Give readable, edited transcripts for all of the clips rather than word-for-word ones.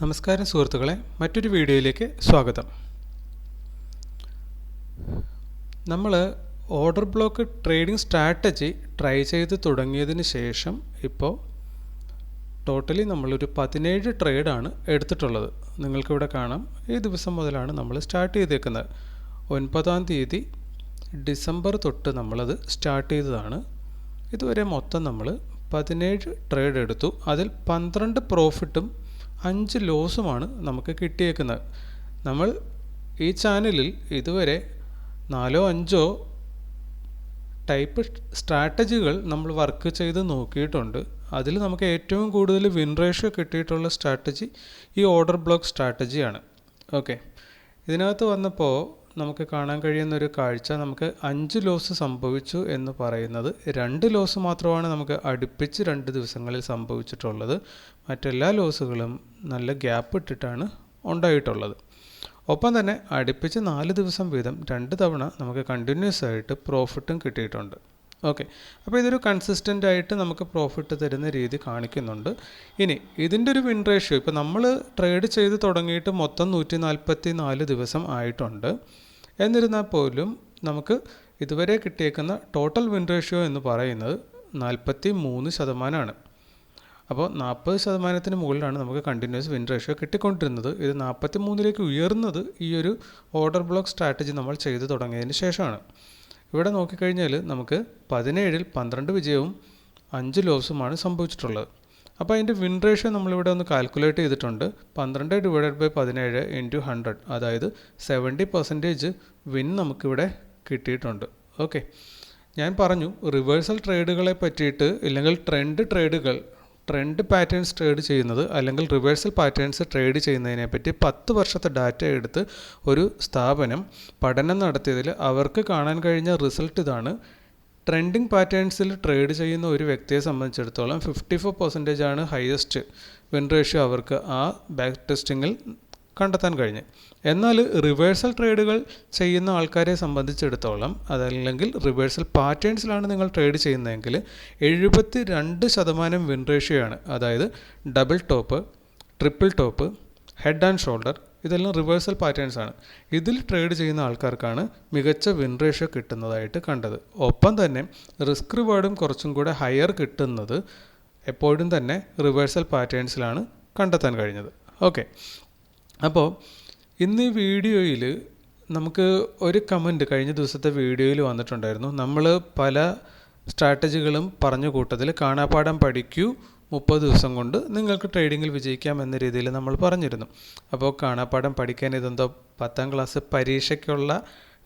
നമസ്കാരം സുഹൃത്തുക്കളെ, മറ്റൊരു വീഡിയോയിലേക്ക് സ്വാഗതം. നമ്മൾ order block trading strategy try ചെയ്ത് തുടങ്ങിയതിന് ശേഷം ഇപ്പോൾ ടോട്ടലി നമ്മളൊരു 17 ട്രേഡാണ് എടുത്തിട്ടുള്ളത്. നിങ്ങൾക്കിവിടെ കാണാം. ഈ ദിവസം മുതലാണ് നമ്മൾ സ്റ്റാർട്ട് ചെയ്തേക്കുന്നത്. 9-ാം തീയതി ഡിസംബർ തൊട്ട് നമ്മളത് സ്റ്റാർട്ട് ചെയ്തതാണ്. ഇതുവരെ മൊത്തം നമ്മൾ 17 ട്രേഡ് എടുത്തു. അതിൽ 12 പ്രോഫിറ്റും 5 ലോസുമാണ് നമുക്ക് കിട്ടിയേക്കുന്നത്. നമ്മൾ ഈ ചാനലിൽ ഇതുവരെ 4-5 ടൈപ്പ് സ്ട്രാറ്റജികൾ നമ്മൾ വർക്ക് ചെയ്ത് നോക്കിയിട്ടുണ്ട്. അതിൽ നമുക്ക് ഏറ്റവും കൂടുതൽ വിൻ റേഷ്യോ കിട്ടിയിട്ടുള്ള സ്ട്രാറ്റജി ഈ ഓർഡർ ബ്ലോക്ക് സ്ട്രാറ്റജിയാണ്. ഓക്കെ, ഇതിനകത്ത് വന്നപ്പോൾ നമുക്ക് കാണാൻ കഴിയുന്നൊരു കാഴ്ച, നമുക്ക് 5 ലോസ് സംഭവിച്ചു എന്ന് പറയുന്നത് 2 ലോസ് മാത്രമാണ് നമുക്ക് അടുപ്പിച്ച് 2 ദിവസങ്ങളിൽ സംഭവിച്ചിട്ടുള്ളത്. മറ്റെല്ലാ ലോസുകളും നല്ല ഗ്യാപ്പ് ഇട്ടിട്ടാണ് ഉണ്ടായിട്ടുള്ളത്. ഒപ്പം തന്നെ അടുപ്പിച്ച് 4 ദിവസം വീതം 2 തവണ നമുക്ക് കണ്ടിന്യൂസ് ആയിട്ട് പ്രോഫിറ്റും കിട്ടിയിട്ടുണ്ട്. ഓക്കെ, അപ്പോൾ ഇതൊരു കൺസിസ്റ്റൻ്റ് ആയിട്ട് നമുക്ക് പ്രോഫിറ്റ് തരുന്ന രീതി കാണിക്കുന്നുണ്ട്. ഇനി ഇതിൻ്റെ ഒരു വിൻ റേഷ്യോ, ഇപ്പോൾ നമ്മൾ ട്രേഡ് ചെയ്ത് തുടങ്ങിയിട്ട് മൊത്തം 144 ദിവസം ആയിട്ടുണ്ട്. എന്നിരുന്നാൽ പോലും നമുക്ക് ഇതുവരെ കിട്ടിയേക്കുന്ന ടോട്ടൽ വിൻ റേഷ്യോ എന്ന് പറയുന്നത് 43%. അപ്പോൾ 40%-ന് മുകളിലാണ് നമുക്ക് കണ്ടിന്യൂസ് വിൻ റേഷ്യോ കിട്ടിക്കൊണ്ടിരുന്നത്. ഇത് 43-ലേക്ക് ഉയർന്നത് ഈ ഒരു ഓർഡർ ബ്ലോക്ക് സ്ട്രാറ്റജി നമ്മൾ ചെയ്തു തുടങ്ങിയതിന് ശേഷമാണ്. ഇവിടെ നോക്കിക്കഴിഞ്ഞാൽ നമുക്ക് 17-ൽ 12 വിജയവും 5 ലോസുമാണ് സംഭവിച്ചിട്ടുള്ളത്. അപ്പോൾ അതിൻ്റെ വിൻ റേഷ്യോ നമ്മളിവിടെ ഒന്ന് കാൽക്കുലേറ്റ് ചെയ്തിട്ടുണ്ട്. 12/17 × 100, അതായത് 70% വിൻ നമുക്കിവിടെ കിട്ടിയിട്ടുണ്ട്. ഓക്കെ, ഞാൻ പറഞ്ഞു റിവേഴ്സൽ ട്രേഡുകളെ പറ്റിയിട്ട്, ഇല്ലെങ്കിൽ ട്രെൻഡ് പാറ്റേൺസ് ട്രേഡ് ചെയ്യുന്നത് അല്ലെങ്കിൽ റിവേഴ്സൽ പാറ്റേൺസ് ട്രേഡ് ചെയ്യുന്നതിനെ പറ്റി 10 വർഷത്തെ ഡാറ്റ എടുത്ത് ഒരു സ്ഥാപനം പഠനം നടത്തിയതിൽ അവർക്ക് കാണാൻ കഴിഞ്ഞ റിസൾട്ട് ഇതാണ്. ട്രെൻഡിങ് പാറ്റേൺസിൽ ട്രേഡ് ചെയ്യുന്ന ഒരു വ്യക്തിയെ സംബന്ധിച്ചിടത്തോളം 54% ആണ് ഹയസ്റ്റ് വിൻ റേഷ്യോ അവർക്ക് ആ ബാക്ക് ടെസ്റ്റിങ്ങിൽ കണ്ടെത്താൻ കഴിഞ്ഞു. എന്നാൽ റിവേഴ്സൽ ട്രേഡുകൾ ചെയ്യുന്ന ആൾക്കാരെ സംബന്ധിച്ചിടത്തോളം, അതല്ലെങ്കിൽ റിവേഴ്സൽ പാറ്റേൺസിലാണ് നിങ്ങൾ ട്രേഡ് ചെയ്യുന്നതെങ്കിൽ 72% വിൻ റേഷ്യോ ആണ്. അതായത് double top, triple top, head and shoulder, ഇതെല്ലാം റിവേഴ്സൽ പാറ്റേൺസ് ആണ്. ഇതിൽ ട്രേഡ് ചെയ്യുന്ന ആൾക്കാർക്കാണ് മികച്ച വിൻ റേഷ്യോ കിട്ടുന്നതായിട്ട് കണ്ടത്. ഒപ്പം തന്നെ റിസ്ക് റിവാർഡും കുറച്ചും കൂടെ ഹയർ കിട്ടുന്നത് എപ്പോഴും തന്നെ റിവേഴ്സൽ പാറ്റേൺസിലാണ് കണ്ടെത്താൻ കഴിഞ്ഞത്. ഓക്കെ, അപ്പോൾ ഇന്ന് ഈ വീഡിയോയിൽ നമുക്ക് ഒരു കമൻറ്റ് കഴിഞ്ഞ ദിവസത്തെ വീഡിയോയിൽ വന്നിട്ടുണ്ടായിരുന്നു. നമ്മൾ പല സ്ട്രാറ്റജികളും പറഞ്ഞു കൂട്ടത്തിൽ കാണാപ്പാഠം പഠിക്കൂ, 30 ദിവസം കൊണ്ട് നിങ്ങൾക്ക് ട്രേഡിങ്ങിൽ വിജയിക്കാം എന്ന രീതിയിൽ നമ്മൾ പറഞ്ഞിരുന്നു. അപ്പോൾ കാണാപ്പാഠം പഠിക്കാൻ ഇതെന്തോ 10ാം ക്ലാസ് പരീക്ഷയ്ക്കുള്ള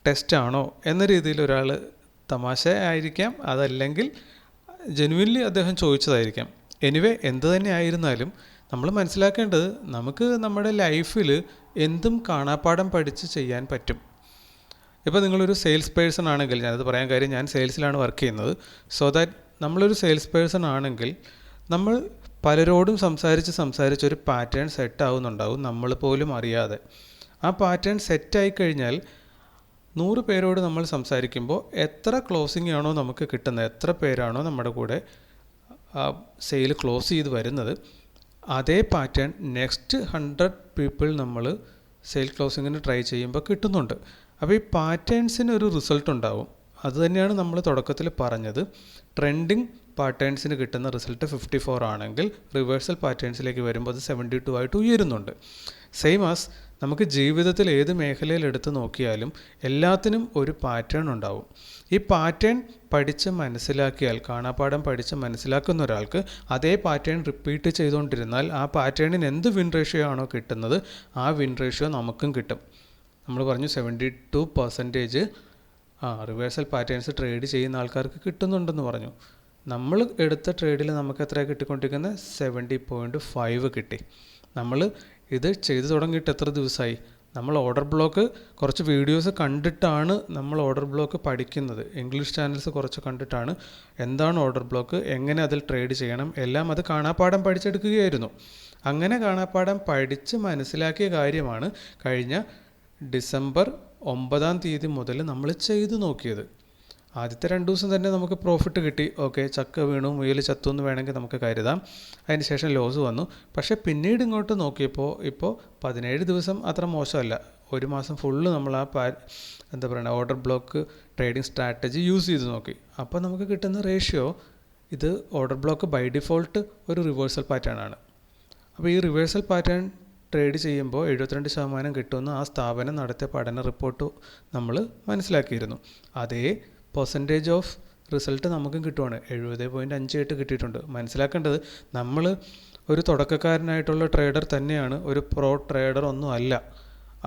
ടെസ്റ്റാണോ എന്ന രീതിയിൽ ഒരാൾ തമാശ ആയിരിക്കാം, അതല്ലെങ്കിൽ ജെനുവിൻലി അദ്ദേഹം ചോദിച്ചതായിരിക്കാം. എനിവേ, എന്ത് തന്നെ ആയിരുന്നാലും നമ്മൾ മനസ്സിലാക്കേണ്ടത്, നമുക്ക് നമ്മുടെ ലൈഫിൽ എന്തും കാണാപ്പാഠം പഠിച്ച് ചെയ്യാൻ പറ്റും. ഇപ്പോൾ നിങ്ങളൊരു സെയിൽസ് പേഴ്സൺ ആണെങ്കിൽ, ഞാനത് പറയാൻ കാര്യം ഞാൻ സെയിൽസിലാണ് വർക്ക് ചെയ്യുന്നത്. സോ ദാറ്റ് നമ്മളൊരു സെയിൽസ് പേഴ്സൺ ആണെങ്കിൽ നമ്മൾ പലരോടും സംസാരിച്ച് ഒരു പാറ്റേൺ സെറ്റ് ആവുന്നുണ്ടാവും, നമ്മൾ പോലും അറിയാതെ. ആ പാറ്റേൺ സെറ്റായി കഴിഞ്ഞാൽ 100 പേരോട് നമ്മൾ സംസാരിക്കുമ്പോൾ എത്ര ക്ലോസിംഗ് ആണോ നമുക്ക് കിട്ടുന്നത്, എത്ര പേരാണോ നമ്മുടെ കൂടെ സെയിൽ ക്ലോസ് ചെയ്ത് വരുന്നത്, അതേ പാറ്റേൺ നെക്സ്റ്റ് 100 പീപ്പിൾ നമ്മൾ സെയിൽ ക്ലോസിങ്ങിന് ട്രൈ ചെയ്യുമ്പോൾ കിട്ടുന്നുണ്ട്. അപ്പോൾ ഈ പാറ്റേൺസിന് ഒരു റിസൾട്ട് ഉണ്ടാവും. അതുതന്നെയാണ് നമ്മൾ തുടക്കത്തിൽ പറഞ്ഞത്. ട്രെൻഡിങ് പാറ്റേൺസിന് കിട്ടുന്ന റിസൾട്ട് 54 ആണെങ്കിൽ റിവേഴ്സൽ പാറ്റേൺസിലേക്ക് വരുമ്പോൾ അത് 72 ആയിട്ട് ഉയരുന്നുണ്ട്. സെയിം ആസ് നമുക്ക് ജീവിതത്തിൽ ഏത് മേഖലയിൽ എടുത്ത് നോക്കിയാലും എല്ലാത്തിനും ഒരു പാറ്റേൺ ഉണ്ടാവും. ഈ പാറ്റേൺ പഠിച്ച് മനസ്സിലാക്കിയാൽ, കാണാപ്പാഠം പഠിച്ച് മനസ്സിലാക്കുന്ന ഒരാൾക്ക് അതേ പാറ്റേൺ റിപ്പീറ്റ് ചെയ്തുകൊണ്ടിരുന്നാൽ ആ പാറ്റേണിന് എന്ത് വിൻ റേഷ്യോ ആണോ കിട്ടുന്നത് ആ വിൻ റേഷ്യോ നമുക്കും കിട്ടും. നമ്മൾ പറഞ്ഞു 72% റിവേഴ്സൽ പാറ്റേൺസ് ട്രേഡ് ചെയ്യുന്ന ആൾക്കാർക്ക് കിട്ടുന്നുണ്ടെന്ന് പറഞ്ഞു. നമ്മൾ എടുത്ത ട്രേഡിൽ നമുക്ക് എത്ര കിട്ടിക്കൊണ്ടിരിക്കുന്നത്? 70.5 കിട്ടി. നമ്മൾ ഇത് ചെയ്തു തുടങ്ങിയിട്ട് എത്ര ദിവസമായി? നമ്മൾ ഓർഡർ ബ്ലോക്ക് കുറച്ച് വീഡിയോസ് കണ്ടിട്ടാണ് നമ്മൾ ഓർഡർ ബ്ലോക്ക് പഠിക്കുന്നത്. ഇംഗ്ലീഷ് ചാനൽസ് കുറച്ച് കണ്ടിട്ടാണ് എന്താണ് ഓർഡർ ബ്ലോക്ക്, എങ്ങനെ അതിൽ ട്രേഡ് ചെയ്യണം, എല്ലാം അത് കാണാപ്പാഠം പഠിച്ചെടുക്കുകയായിരുന്നു. അങ്ങനെ കാണാപ്പാഠം പഠിച്ച് മനസ്സിലാക്കിയ കാര്യമാണ് കഴിഞ്ഞ ഡിസംബർ 9-ാം തീയതി മുതൽ നമ്മൾ ചെയ്തു നോക്കിയത്. ആദ്യത്തെ 2 ദിവസം തന്നെ നമുക്ക് പ്രോഫിറ്റ് കിട്ടി. ഓക്കെ, ചക്ക വീണു, മുയൽ ചത്തു എന്ന് വേണമെങ്കിൽ നമുക്ക് കരുതാം. അതിന് ശേഷം ലോസ് വന്നു. പക്ഷേ പിന്നീട് ഇങ്ങോട്ട് നോക്കിയപ്പോൾ ഇപ്പോൾ 17 ദിവസം അത്ര മോശമല്ല. ഒരു മാസം ഫുള്ള് നമ്മൾ ആ എന്താ പറയുക order block trading strategy use ചെയ്ത് നോക്കി. അപ്പോൾ നമുക്ക് കിട്ടുന്ന റേഷ്യോ ഇത് ഓർഡർ ബ്ലോക്ക് ബൈ ഡിഫോൾട്ട് ഒരു റിവേഴ്സൽ പാറ്റേൺ ആണ്. അപ്പോൾ ഈ റിവേഴ്സൽ പാറ്റേൺ ട്രേഡ് ചെയ്യുമ്പോൾ 72% കിട്ടുമെന്ന് ആ സ്ഥാപനം നടത്തിയ പഠന റിപ്പോർട്ട് നമ്മൾ മനസ്സിലാക്കിയിരുന്നു. അതേ പെർസെൻറ്റേജ് ഓഫ് റിസൾട്ട് നമുക്കും കിട്ടുവാണ്. 70.58 കിട്ടിയിട്ടുണ്ട്. മനസ്സിലാക്കേണ്ടത് നമ്മൾ ഒരു തുടക്കക്കാരനായിട്ടുള്ള ട്രേഡർ തന്നെയാണ്, ഒരു പ്രോ ട്രേഡർ ഒന്നും അല്ല.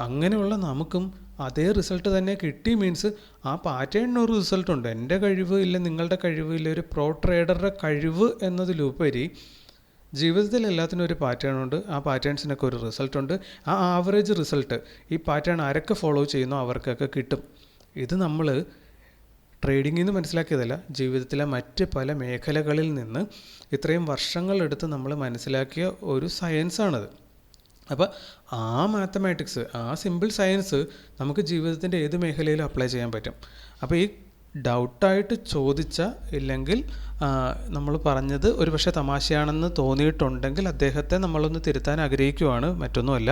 അങ്ങനെയുള്ള നമുക്കും അതേ റിസൾട്ട് തന്നെ കിട്ടി മീൻസ് ആ പാറ്റേണിനൊരു റിസൾട്ടുണ്ട്. എൻ്റെ കഴിവ് ഇല്ല, നിങ്ങളുടെ കഴിവ് ഇല്ല, ഒരു പ്രോ ട്രേഡറുടെ കഴിവ് എന്നതിലുപരി ജീവിതത്തിൽ എല്ലാത്തിനും ഒരു പാറ്റേൺ ഉണ്ട്. ആ പാറ്റേൺസിനൊക്കെ ഒരു റിസൾട്ടുണ്ട്. ആ ആവറേജ് റിസൾട്ട് ഈ പാറ്റേൺ ആരൊക്കെ ഫോളോ ചെയ്യുന്നോ അവർക്കൊക്കെ കിട്ടും. ഇത് നമ്മൾ ട്രേഡിങ്ങിൽ നിന്ന് മനസ്സിലാക്കിയതല്ല, ജീവിതത്തിലെ മറ്റ് പല മേഖലകളിൽ നിന്ന് ഇത്രയും വർഷങ്ങളെടുത്ത് നമ്മൾ മനസ്സിലാക്കിയ ഒരു സയൻസാണത്. അപ്പോൾ ആ മാത്തമാറ്റിക്സ്, ആ സിമ്പിൾ സയൻസ് നമുക്ക് ജീവിതത്തിൻ്റെ ഏത് മേഖലയിലും അപ്ലൈ ചെയ്യാൻ പറ്റും. അപ്പോൾ ഈ ഡൗട്ടായിട്ട് ചോദിച്ച ഇല്ലെങ്കിൽ നമ്മൾ പറഞ്ഞത് ഒരു പക്ഷേ തമാശയാണെന്ന് തോന്നിയിട്ടുണ്ടെങ്കിൽ അദ്ദേഹത്തെ നമ്മളൊന്ന് തിരുത്താൻ ആഗ്രഹിക്കുവാണ്, മറ്റൊന്നുമല്ല.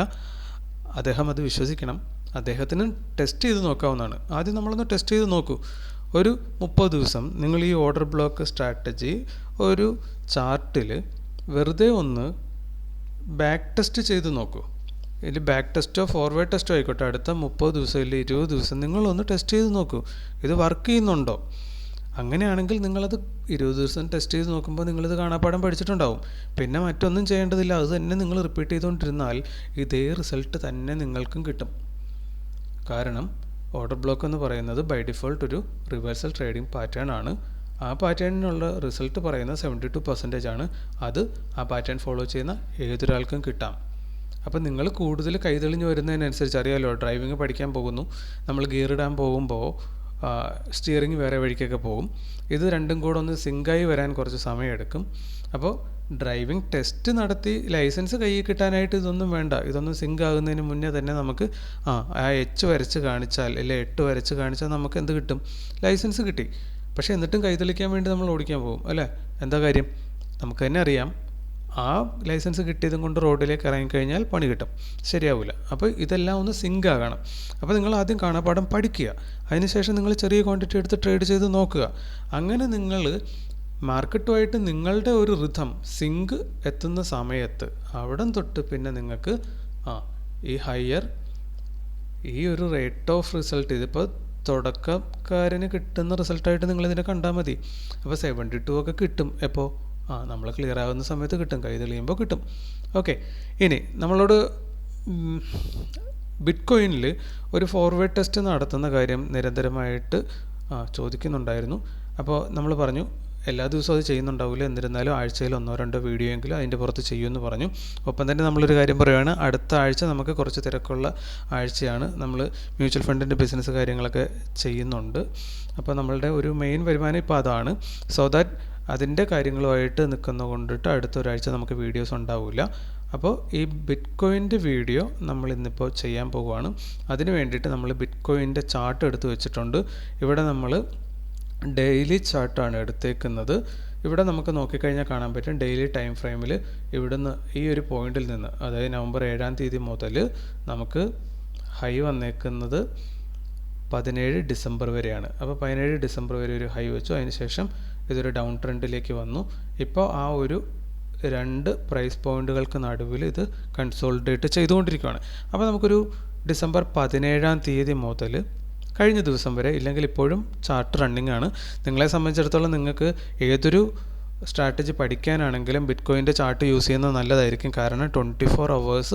അദ്ദേഹം അത് വിശ്വസിക്കണം. അദ്ദേഹത്തിന് ടെസ്റ്റ് ചെയ്ത് നോക്കാവുന്നതാണ്. ആദ്യം നമ്മളൊന്ന് ടെസ്റ്റ് ചെയ്ത് നോക്കൂ. ഒരു 30 ദിവസം നിങ്ങൾ ഈ ഓർഡർ ബ്ലോക്ക് സ്ട്രാറ്റജി ഒരു ചാർട്ടിൽ വെറുതെ ഒന്ന് ബാക്ക് ടെസ്റ്റ് ചെയ്ത് നോക്കൂ. ഇതിൽ ബാക്ക് ടെസ്റ്റോ ഫോർവേഡ് ടെസ്റ്റോ ആയിക്കോട്ടെ, അടുത്ത 30 ദിവസം ഇല്ല 20 ദിവസം നിങ്ങളൊന്ന് ടെസ്റ്റ് ചെയ്ത് നോക്കൂ. ഇത് വർക്ക് ചെയ്യുന്നുണ്ടോ? അങ്ങനെയാണെങ്കിൽ നിങ്ങളത് 20 ദിവസം ടെസ്റ്റ് ചെയ്ത് നോക്കുമ്പോൾ നിങ്ങളിത് കാണാപ്പാഠം പഠിച്ചിട്ടുണ്ടാവും. പിന്നെ മറ്റൊന്നും ചെയ്യേണ്ടതില്ല. അത് തന്നെ നിങ്ങൾ റിപ്പീറ്റ് ചെയ്തുകൊണ്ടിരുന്നാൽ ഇതേ റിസൾട്ട് തന്നെ നിങ്ങൾക്കും കിട്ടും. കാരണം ഓർഡർ ബ്ലോക്ക് എന്ന് പറയുന്നത് ബൈ ഡിഫോൾട്ട് ഒരു റിവേഴ്സൽ ട്രേഡിംഗ് പാറ്റേൺ ആണ്. ആ പാറ്റേണിനുള്ള റിസൾട്ട് പറയുന്നത് 72% ആണ്. അത് ആ പാറ്റേൺ ഫോളോ ചെയ്യുന്ന ഏതൊരാൾക്കും കിട്ടാം. അപ്പം നിങ്ങൾ കൂടുതൽ കൈതെളിഞ്ഞ് വരുന്നതിനനുസരിച്ച് അറിയാമല്ലോ, ഡ്രൈവിംഗ് പഠിക്കാൻ പോകുന്നു, നമ്മൾ ഗിയർ ഇടാൻ പോകുമ്പോൾ സ്റ്റിയറിംഗ് വേറെ വഴിക്കൊക്കെ പോകും. ഇത് രണ്ടും കൂടെ ഒന്ന് സിങ്കായി വരാൻ കുറച്ച് സമയമെടുക്കും. അപ്പോൾ ഡ്രൈവിംഗ് ടെസ്റ്റ് നടത്തി ലൈസൻസ് കയ്യിൽ കിട്ടാനായിട്ട് ഇതൊന്നും വേണ്ട. ഇതൊന്നും സിങ്ക് ആകുന്നതിന് മുന്നേ തന്നെ നമുക്ക് ആ എച്ച് വരച്ച് കാണിച്ചാൽ അല്ലെ 8 വരച്ച് കാണിച്ചാൽ നമുക്ക് എന്ത് കിട്ടും? ലൈസൻസ് കിട്ടി. പക്ഷേ എന്നിട്ടും കൈതെളിക്കാൻ വേണ്ടി നമ്മൾ ഓടിക്കാൻ പോകും അല്ലേ? എന്താ കാര്യം? നമുക്ക് തന്നെ അറിയാം, ആ ലൈസൻസ് കിട്ടിയതും കൊണ്ട് റോഡിലേക്ക് ഇറങ്ങിക്കഴിഞ്ഞാൽ പണി കിട്ടും, ശരിയാവില്ല. അപ്പോൾ ഇതെല്ലാം ഒന്ന് സിങ്ക് ആകണം. അപ്പോൾ നിങ്ങൾ ആദ്യം കാണാപ്പാഠം പഠിക്കുക. അതിനുശേഷം നിങ്ങൾ ചെറിയ ക്വാണ്ടിറ്റി എടുത്ത് ട്രേഡ് ചെയ്ത് നോക്കുക. അങ്ങനെ നിങ്ങൾ മാർക്കറ്റുമായിട്ട് നിങ്ങളുടെ ഒരു റിഥം സിങ്ക് എത്തുന്ന സമയത്ത് അവിടം തൊട്ട് പിന്നെ നിങ്ങൾക്ക് ഈ ഹയർ ഈ ഒരു റേറ്റ് ഓഫ് റിസൾട്ട്, ഇതിപ്പോൾ തുടക്കക്കാരന് കിട്ടുന്ന റിസൾട്ടായിട്ട് നിങ്ങളിതിനെ കണ്ടാൽ മതി. അപ്പോൾ 72 ഒക്കെ കിട്ടും. എപ്പോൾ? നമ്മൾ ക്ലിയർ ആകുന്ന സമയത്ത് കിട്ടും, കൈ തെളിയുമ്പോൾ കിട്ടും. ഓക്കെ, ഇനി നമ്മളോട് ബിറ്റ് കോയിനിൽ ഒരു ഫോർവേഡ് ടെസ്റ്റ് നടത്തുന്ന കാര്യം നിരന്തരമായിട്ട് ചോദിക്കുന്നുണ്ടായിരുന്നു. അപ്പോൾ നമ്മൾ പറഞ്ഞു എല്ലാ ദിവസവും അത് ചെയ്യുന്നുണ്ടാവില്ല, എന്നിരുന്നാലും ആഴ്ചയിൽ 1-2 വീഡിയോ എങ്കിലും അതിൻ്റെ പുറത്ത് ചെയ്യുമെന്ന് പറഞ്ഞു. ഒപ്പം തന്നെ നമ്മളൊരു കാര്യം പറയുകയാണ്, അടുത്ത ആഴ്ച നമുക്ക് കുറച്ച് തിരക്കുള്ള ആഴ്ചയാണ്. നമ്മൾ മ്യൂച്വൽ ഫണ്ടിൻ്റെ ബിസിനസ് കാര്യങ്ങളൊക്കെ ചെയ്യുന്നുണ്ട്. അപ്പോൾ നമ്മളുടെ ഒരു മെയിൻ വരുമാനം ഇപ്പോൾ അതാണ്. സോ ദാറ്റ് അതിൻ്റെ കാര്യങ്ങളുമായിട്ട് നിൽക്കുന്ന കൊണ്ടിട്ട് അടുത്തൊരാഴ്ച നമുക്ക് വീഡിയോസ് ഉണ്ടാവില്ല. അപ്പോൾ ഈ ബിറ്റ് കോയിൻ്റെ വീഡിയോ നമ്മൾ ഇന്നിപ്പോൾ ചെയ്യാൻ പോകുവാണ്. അതിന് വേണ്ടിയിട്ട് നമ്മൾ ബിറ്റ് കോയിൻ്റെ ചാർട്ട് എടുത്ത് വെച്ചിട്ടുണ്ട്. ഇവിടെ നമ്മൾ ഡെയിലി ചാർട്ടാണ് എടുത്തേക്കുന്നത്. ഇവിടെ നമുക്ക് നോക്കിക്കഴിഞ്ഞാൽ കാണാൻ പറ്റും ഡെയിലി ടൈം ഫ്രെയിമിൽ ഇവിടുന്ന് ഈ ഒരു പോയിന്റിൽ നിന്ന്, അതായത് നവംബർ 7-ാം തീയതി മുതൽ നമുക്ക് ഹൈ വന്നേക്കുന്നത് 17 ഡിസംബർ വരെയാണ്. അപ്പോൾ 17 ഡിസംബർ വരെ ഒരു ഹൈ വെച്ചു. അതിനുശേഷം ഇതൊരു ഡൗൺ ട്രെൻഡിലേക്ക് വന്നു. ഇപ്പോൾ ആ ഒരു 2 പ്രൈസ് പോയിന്റുകൾക്ക് നടുവിൽ ഇത് കൺസോളിഡേറ്റ് ചെയ്തുകൊണ്ടിരിക്കുകയാണ്. അപ്പോൾ നമുക്കൊരു ഡിസംബർ 17-ാം തീയതി മുതൽ കഴിഞ്ഞ ദിവസം വരെ, ഇല്ലെങ്കിൽ ഇപ്പോഴും ചാർട്ട് റണ്ണിങ് ആണ്. നിങ്ങളെ സംബന്ധിച്ചിടത്തോളം നിങ്ങൾക്ക് ഏതൊരു സ്ട്രാറ്റജി പഠിക്കാനാണെങ്കിലും ബിറ്റ് കോയിൻ്റെ ചാർട്ട് യൂസ് ചെയ്യുന്നത് നല്ലതായിരിക്കും. കാരണം 24 hours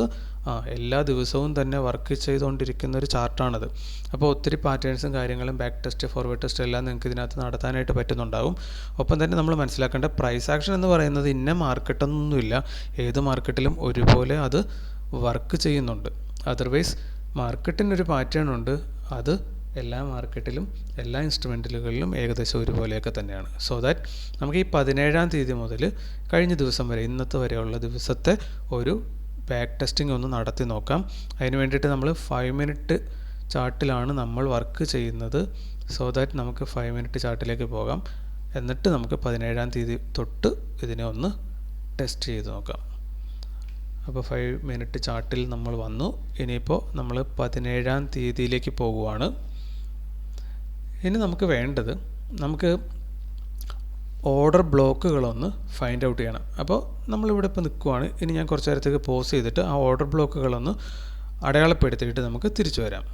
എല്ലാ ദിവസവും തന്നെ വർക്ക് ചെയ്തുകൊണ്ടിരിക്കുന്ന ഒരു ചാർട്ടാണത്. അപ്പോൾ ഒത്തിരി പാറ്റേൺസും കാര്യങ്ങളും ബാക്ക് ടെസ്റ്റ് ഫോർവേഡ് ടെസ്റ്റ് എല്ലാം നിങ്ങൾക്ക് ഇതിനകത്ത് നടത്താനായിട്ട് പറ്റുന്നുണ്ടാവും. ഒപ്പം തന്നെ നമ്മൾ മനസ്സിലാക്കേണ്ട പ്രൈസ് ആക്ഷൻ എന്ന് പറയുന്നത് ഇന്ന മാർക്കറ്റൊന്നുമില്ല, ഏത് മാർക്കറ്റിലും ഒരുപോലെ അത് വർക്ക് ചെയ്യുന്നുണ്ട്. അതർവൈസ് മാർക്കറ്റിനൊരു പാറ്റേൺ ഉണ്ട്, അത് എല്ലാ മാർക്കറ്റിലും എല്ലാ ഇൻസ്ട്രുമെൻറ്റുകളിലും ഏകദേശം ഒരുപോലെയൊക്കെ തന്നെയാണ്. സോ ദാറ്റ് നമുക്ക് ഈ 17-ാം തീയതി മുതൽ കഴിഞ്ഞ ദിവസം വരെ ഇന്നത്തെ വരെയുള്ള ദിവസത്തെ ഒരു ബാക്ക് ടെസ്റ്റിംഗ് ഒന്ന് നടത്തി നോക്കാം. അതിന് വേണ്ടിയിട്ട് നമ്മൾ 5 മിനിറ്റ് ചാർട്ടിലാണ് നമ്മൾ വർക്ക് ചെയ്യുന്നത്. സോ ദാറ്റ് നമുക്ക് 5 മിനിറ്റ് ചാർട്ടിലേക്ക് പോകാം. എന്നിട്ട് നമുക്ക് 17-ാം തീയതി തൊട്ട് ഇതിനെ ഒന്ന് ടെസ്റ്റ് ചെയ്ത് നോക്കാം. അപ്പോൾ 5 മിനിറ്റ് ചാർട്ടിൽ നമ്മൾ വന്നു. ഇനിയിപ്പോൾ നമ്മൾ 17-ാം തീയതിയിലേക്ക് പോകുവാണ്. ഇനി നമുക്ക് വേണ്ടത് നമുക്ക് ഓർഡർ ബ്ലോക്കുകളൊന്ന് ഫൈൻഡ് ഔട്ട് ചെയ്യണം. അപ്പോൾ നമ്മളിവിടെ ഇപ്പോൾ നിൽക്കുവാണ്. ഇനി ഞാൻ കുറച്ച് നേരത്തേക്ക് പോസ് ചെയ്തിട്ട് ആ ഓർഡർ ബ്ലോക്കുകളൊന്ന് അടയാളപ്പെടുത്തിയിട്ട് നമുക്ക് തിരിച്ചു വരാം.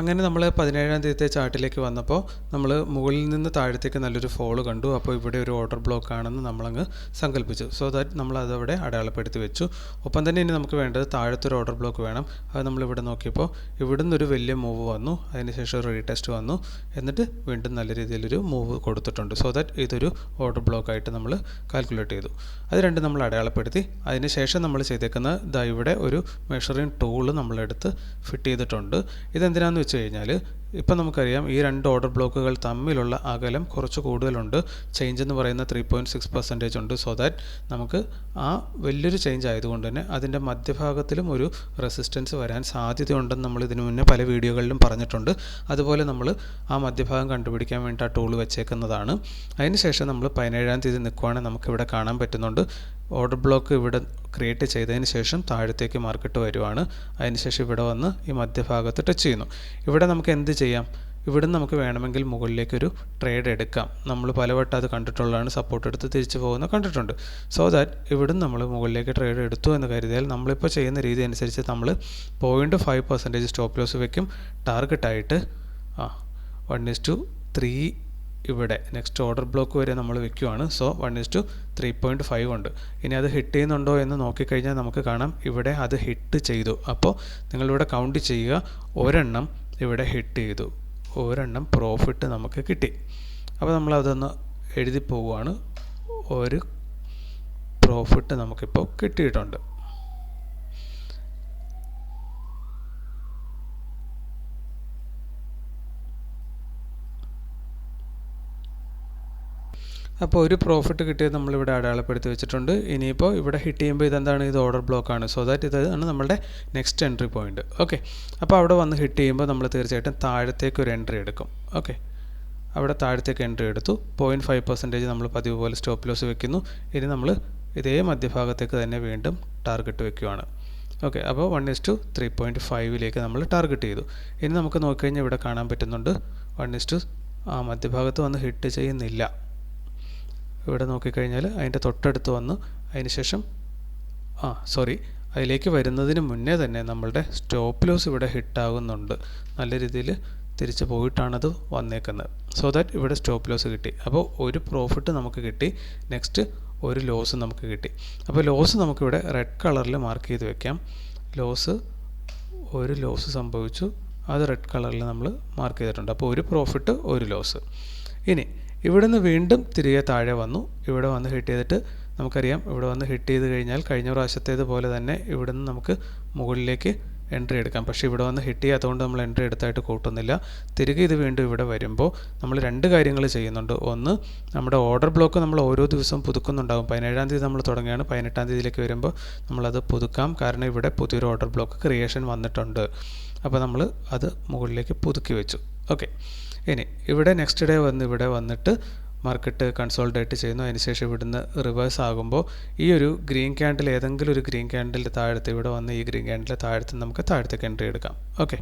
അങ്ങനെ നമ്മൾ 17-ാം തീയതിത്തെ ചാർട്ടിലേക്ക് വന്നപ്പോൾ നമ്മൾ മുകളിൽ നിന്ന് താഴത്തേക്ക് നല്ലൊരു ഫോള് കണ്ടു. അപ്പോൾ ഇവിടെ ഒരു ഓർഡർ ബ്ലോക്ക് ആണെന്ന് നമ്മളങ്ങ് സങ്കല്പിച്ചു. സോ ദാറ്റ് നമ്മൾ അതവിടെ അടയാളപ്പെടുത്തി വെച്ചു. ഒപ്പം തന്നെ ഇനി നമുക്ക് വേണ്ടത് താഴത്തൊരു ഓർഡർ ബ്ലോക്ക് വേണം. അത് നമ്മളിവിടെ നോക്കിയപ്പോൾ ഇവിടുന്ന് ഒരു വലിയ മൂവ് വന്നു. അതിനുശേഷം ഒരു റീടെസ്റ്റ് വന്നു. എന്നിട്ട് വീണ്ടും നല്ല രീതിയിലൊരു മൂവ് കൊടുത്തിട്ടുണ്ട്. സോ ദാറ്റ് ഇതൊരു ഓർഡർ ബ്ലോക്കായിട്ട് നമ്മൾ കാൽക്കുലേറ്റ് ചെയ്തു. അത് രണ്ടും നമ്മൾ അടയാളപ്പെടുത്തി. അതിനുശേഷം നമ്മൾ ചെയ്തേക്കുന്നത് ഇവിടെ ഒരു മെഷറിംഗ് ടൂള് നമ്മളെടുത്ത് ഫിറ്റ് ചെയ്തിട്ടുണ്ട്. ഇതെന്തിനാണെന്ന് വെച്ച് കഴിഞ്ഞാൽ ഇപ്പം നമുക്കറിയാം ഈ രണ്ട് ഓർഡർ ബ്ലോക്കുകൾ തമ്മിലുള്ള അകലം കുറച്ച് കൂടുതലുണ്ട്. ചേഞ്ച് എന്ന് പറയുന്ന 3.6% ഉണ്ട്. സോ ദാറ്റ് നമുക്ക് ആ വലിയൊരു ചേഞ്ച് ആയതുകൊണ്ട് തന്നെ അതിൻ്റെ മധ്യഭാഗത്തിലും ഒരു റെസിസ്റ്റൻസ് വരാൻ സാധ്യതയുണ്ടെന്ന് നമ്മൾ ഇതിനു മുന്നേ പല വീഡിയോകളിലും പറഞ്ഞിട്ടുണ്ട്. അതുപോലെ നമ്മൾ ആ മധ്യഭാഗം കണ്ടുപിടിക്കാൻ വേണ്ടി ആ ടൂൾ വെച്ചേക്കുന്നതാണ്. അതിനുശേഷം നമ്മൾ 17-ാം തീയതി നിൽക്കുവാണെങ്കിൽ നമുക്കിവിടെ കാണാൻ പറ്റുന്നുണ്ട് ഓർഡർ ബ്ലോക്ക് ഇവിടെ ക്രിയേറ്റ് ചെയ്തതിന് ശേഷം താഴത്തേക്ക് മാർക്കറ്റ് വരുവാണ്. അതിനുശേഷം ഇവിടെ വന്ന് ഈ മധ്യഭാഗത്ത് ടച്ച് ചെയ്യുന്നു. ഇവിടെ നമുക്ക് എന്ത് ചെയ്യാം? ഇവിടുന്ന് നമുക്ക് വേണമെങ്കിൽ മുകളിലേക്കൊരു ട്രേഡ് എടുക്കാം. നമ്മൾ പലവട്ടം അത് കണ്ടിട്ടുള്ളതാണ്. സപ്പോർട്ട് എടുത്ത് തിരിച്ചു പോകുന്ന കണ്ടിട്ടുണ്ട്. സോ ദാറ്റ് ഇവിടുന്ന് നമ്മൾ മുകളിലേക്ക് ട്രേഡ് എടുത്തു എന്ന് കരുതിയാൽ നമ്മളിപ്പോൾ ചെയ്യുന്ന രീതി അനുസരിച്ച് നമ്മൾ 0.5% സ്റ്റോപ്പ് ലോസ് വയ്ക്കും. ടാർഗറ്റായിട്ട് 1:3 ഇവിടെ നെക്സ്റ്റ് ഓർഡർ ബ്ലോക്ക് വരെ നമ്മൾ വെക്കുകയാണ്. സോ 1:3.5 ഉണ്ട്. ഇനി അത് ഹിറ്റ് ചെയ്യുന്നുണ്ടോ എന്ന് നോക്കിക്കഴിഞ്ഞാൽ നമുക്ക് കാണാം ഇവിടെ അത് ഹിറ്റ് ചെയ്തു. അപ്പോൾ നിങ്ങളിവിടെ കൗണ്ട് ചെയ്യുക. ഒരെണ്ണം ഇവിടെ ഹിറ്റ് ചെയ്തു, ഒരെണ്ണം പ്രോഫിറ്റ് നമുക്ക് കിട്ടി. അപ്പോൾ നമ്മളതൊന്ന് എഴുതി പോവുകയാണ്. ഒരു പ്രോഫിറ്റ് നമുക്കിപ്പോൾ കിട്ടിയിട്ടുണ്ട്. അപ്പോൾ ഒരു പ്രോഫിറ്റ് കിട്ടിയത് നമ്മളിവിടെ അടയാളപ്പെടുത്തി വെച്ചിട്ടുണ്ട്. ഇനിയിപ്പോൾ ഇവിടെ ഹിറ്റ് ചെയ്യുമ്പോൾ ഇതെന്താണ്? ഇത് ഓർഡർ ബ്ലോക്കാണ്. സോ ദാറ്റ് ഇതാണ് നമ്മുടെ നെക്സ്റ്റ് എൻട്രി പോയിന്റ്. ഓക്കെ, അപ്പോൾ അവിടെ വന്ന് ഹിറ്റ് ചെയ്യുമ്പോൾ നമ്മൾ തീർച്ചയായിട്ടും താഴത്തേക്ക് ഒരു എൻട്രി എടുക്കും. ഓക്കെ, അവിടെ താഴത്തേക്ക് എൻട്രി എടുത്തു. 0.5% നമ്മൾ പതിവ് പോലെ സ്റ്റോപ്പ് ലോസ് വെക്കുന്നു. ഇനി നമ്മൾ ഇതേ മധ്യഭാഗത്തേക്ക് തന്നെ വീണ്ടും ടാർഗറ്റ് വെക്കുകയാണ്. ഓക്കെ, അപ്പോൾ 1:3.5 നമ്മൾ ടാർഗറ്റ് ചെയ്തു. ഇനി നമുക്ക് നോക്കിക്കഴിഞ്ഞാൽ ഇവിടെ കാണാൻ പറ്റുന്നുണ്ട് 1:, മധ്യഭാഗത്ത് വന്ന് ഹിറ്റ് ചെയ്യുന്നില്ല. ഇവിടെ നോക്കിക്കഴിഞ്ഞാൽ അതിൻ്റെ തൊട്ടടുത്ത് വന്ന് അതിനുശേഷം അതിലേക്ക് വരുന്നതിന് മുന്നേ തന്നെ നമ്മളുടെ സ്റ്റോപ്പ് ലോസ് ഇവിടെ ഹിറ്റാകുന്നുണ്ട്. നല്ല രീതിയിൽ തിരിച്ച് പോയിട്ടാണത് വന്നേക്കുന്നത്. സോ ദാറ്റ് ഇവിടെ സ്റ്റോപ്പ് ലോസ് കിട്ടി. അപ്പോൾ ഒരു പ്രോഫിറ്റ് നമുക്ക് കിട്ടി. നെക്സ്റ്റ് ഒരു ലോസ് നമുക്ക് കിട്ടി. അപ്പോൾ ലോസ് നമുക്കിവിടെ റെഡ് കളറിൽ മാർക്ക് ചെയ്ത് വെക്കാം. ഒരു ലോസ് സംഭവിച്ചു. അത് റെഡ് കളറിൽ നമ്മൾ മാർക്ക് ചെയ്തിട്ടുണ്ട്. അപ്പോൾ ഒരു പ്രോഫിറ്റ് ഒരു ലോസ്. ഇനി ഇവിടുന്ന് വീണ്ടും തിരികെ താഴെ വന്നു. ഇവിടെ വന്ന് ഹിറ്റ് ചെയ്തിട്ട് നമുക്കറിയാം ഇവിടെ വന്ന് ഹിറ്റ് ചെയ്ത് കഴിഞ്ഞാൽ കഴിഞ്ഞ പ്രാവശ്യത്തേതുപോലെ തന്നെ ഇവിടുന്ന് നമുക്ക് മുകളിലേക്ക് എൻട്രി എടുക്കാം. പക്ഷേ ഇവിടെ വന്ന് ഹിറ്റ് ചെയ്യാത്തതുകൊണ്ട് നമ്മൾ എൻട്രി എടുത്തായിട്ട് കൂട്ടുന്നില്ല. തിരികെ ഇത് വീണ്ടും ഇവിടെ വരുമ്പോൾ നമ്മൾ രണ്ട് കാര്യങ്ങൾ ചെയ്യുന്നുണ്ട്. ഒന്ന്, നമ്മുടെ ഓർഡർ ബ്ലോക്ക് നമ്മൾ ഓരോ ദിവസവും പുതുക്കുന്നുണ്ടാകും. 17-ാം തീയതി നമ്മൾ തുടങ്ങിയാണ്. 18-ാം തീയതിയിലേക്ക് വരുമ്പോൾ നമ്മളത് പുതുക്കാം. കാരണം ഇവിടെ പുതിയൊരു ഓർഡർ ബ്ലോക്ക് ക്രിയേഷൻ വന്നിട്ടുണ്ട്. അപ്പോൾ നമ്മൾ അത് മുകളിലേക്ക് പുതുക്കി വെച്ചു. ഓക്കെ, ഇനി ഇവിടെ നെക്സ്റ്റ് ഡേ ഇവിടെ വന്നിട്ട് മാർക്കറ്റ് കൺസോൾട്ടേറ്റ് ചെയ്യുന്നു. അതിനുശേഷം ഇവിടുന്ന് റിവേഴ്സ് ആകുമ്പോൾ ഈ ഒരു ഗ്രീൻ ക്യാൻഡിൽ ഏതെങ്കിലും ഒരു ഗ്രീൻ ക്യാൻഡിലിൻ്റെ താഴത്ത് ഇവിടെ വന്ന് ഈ ഗ്രീൻ ക്യാൻഡിലിൻ്റെ താഴത്ത് നമുക്ക് താഴത്തേക്ക് എൻട്രി എടുക്കാം. ഓക്കെ,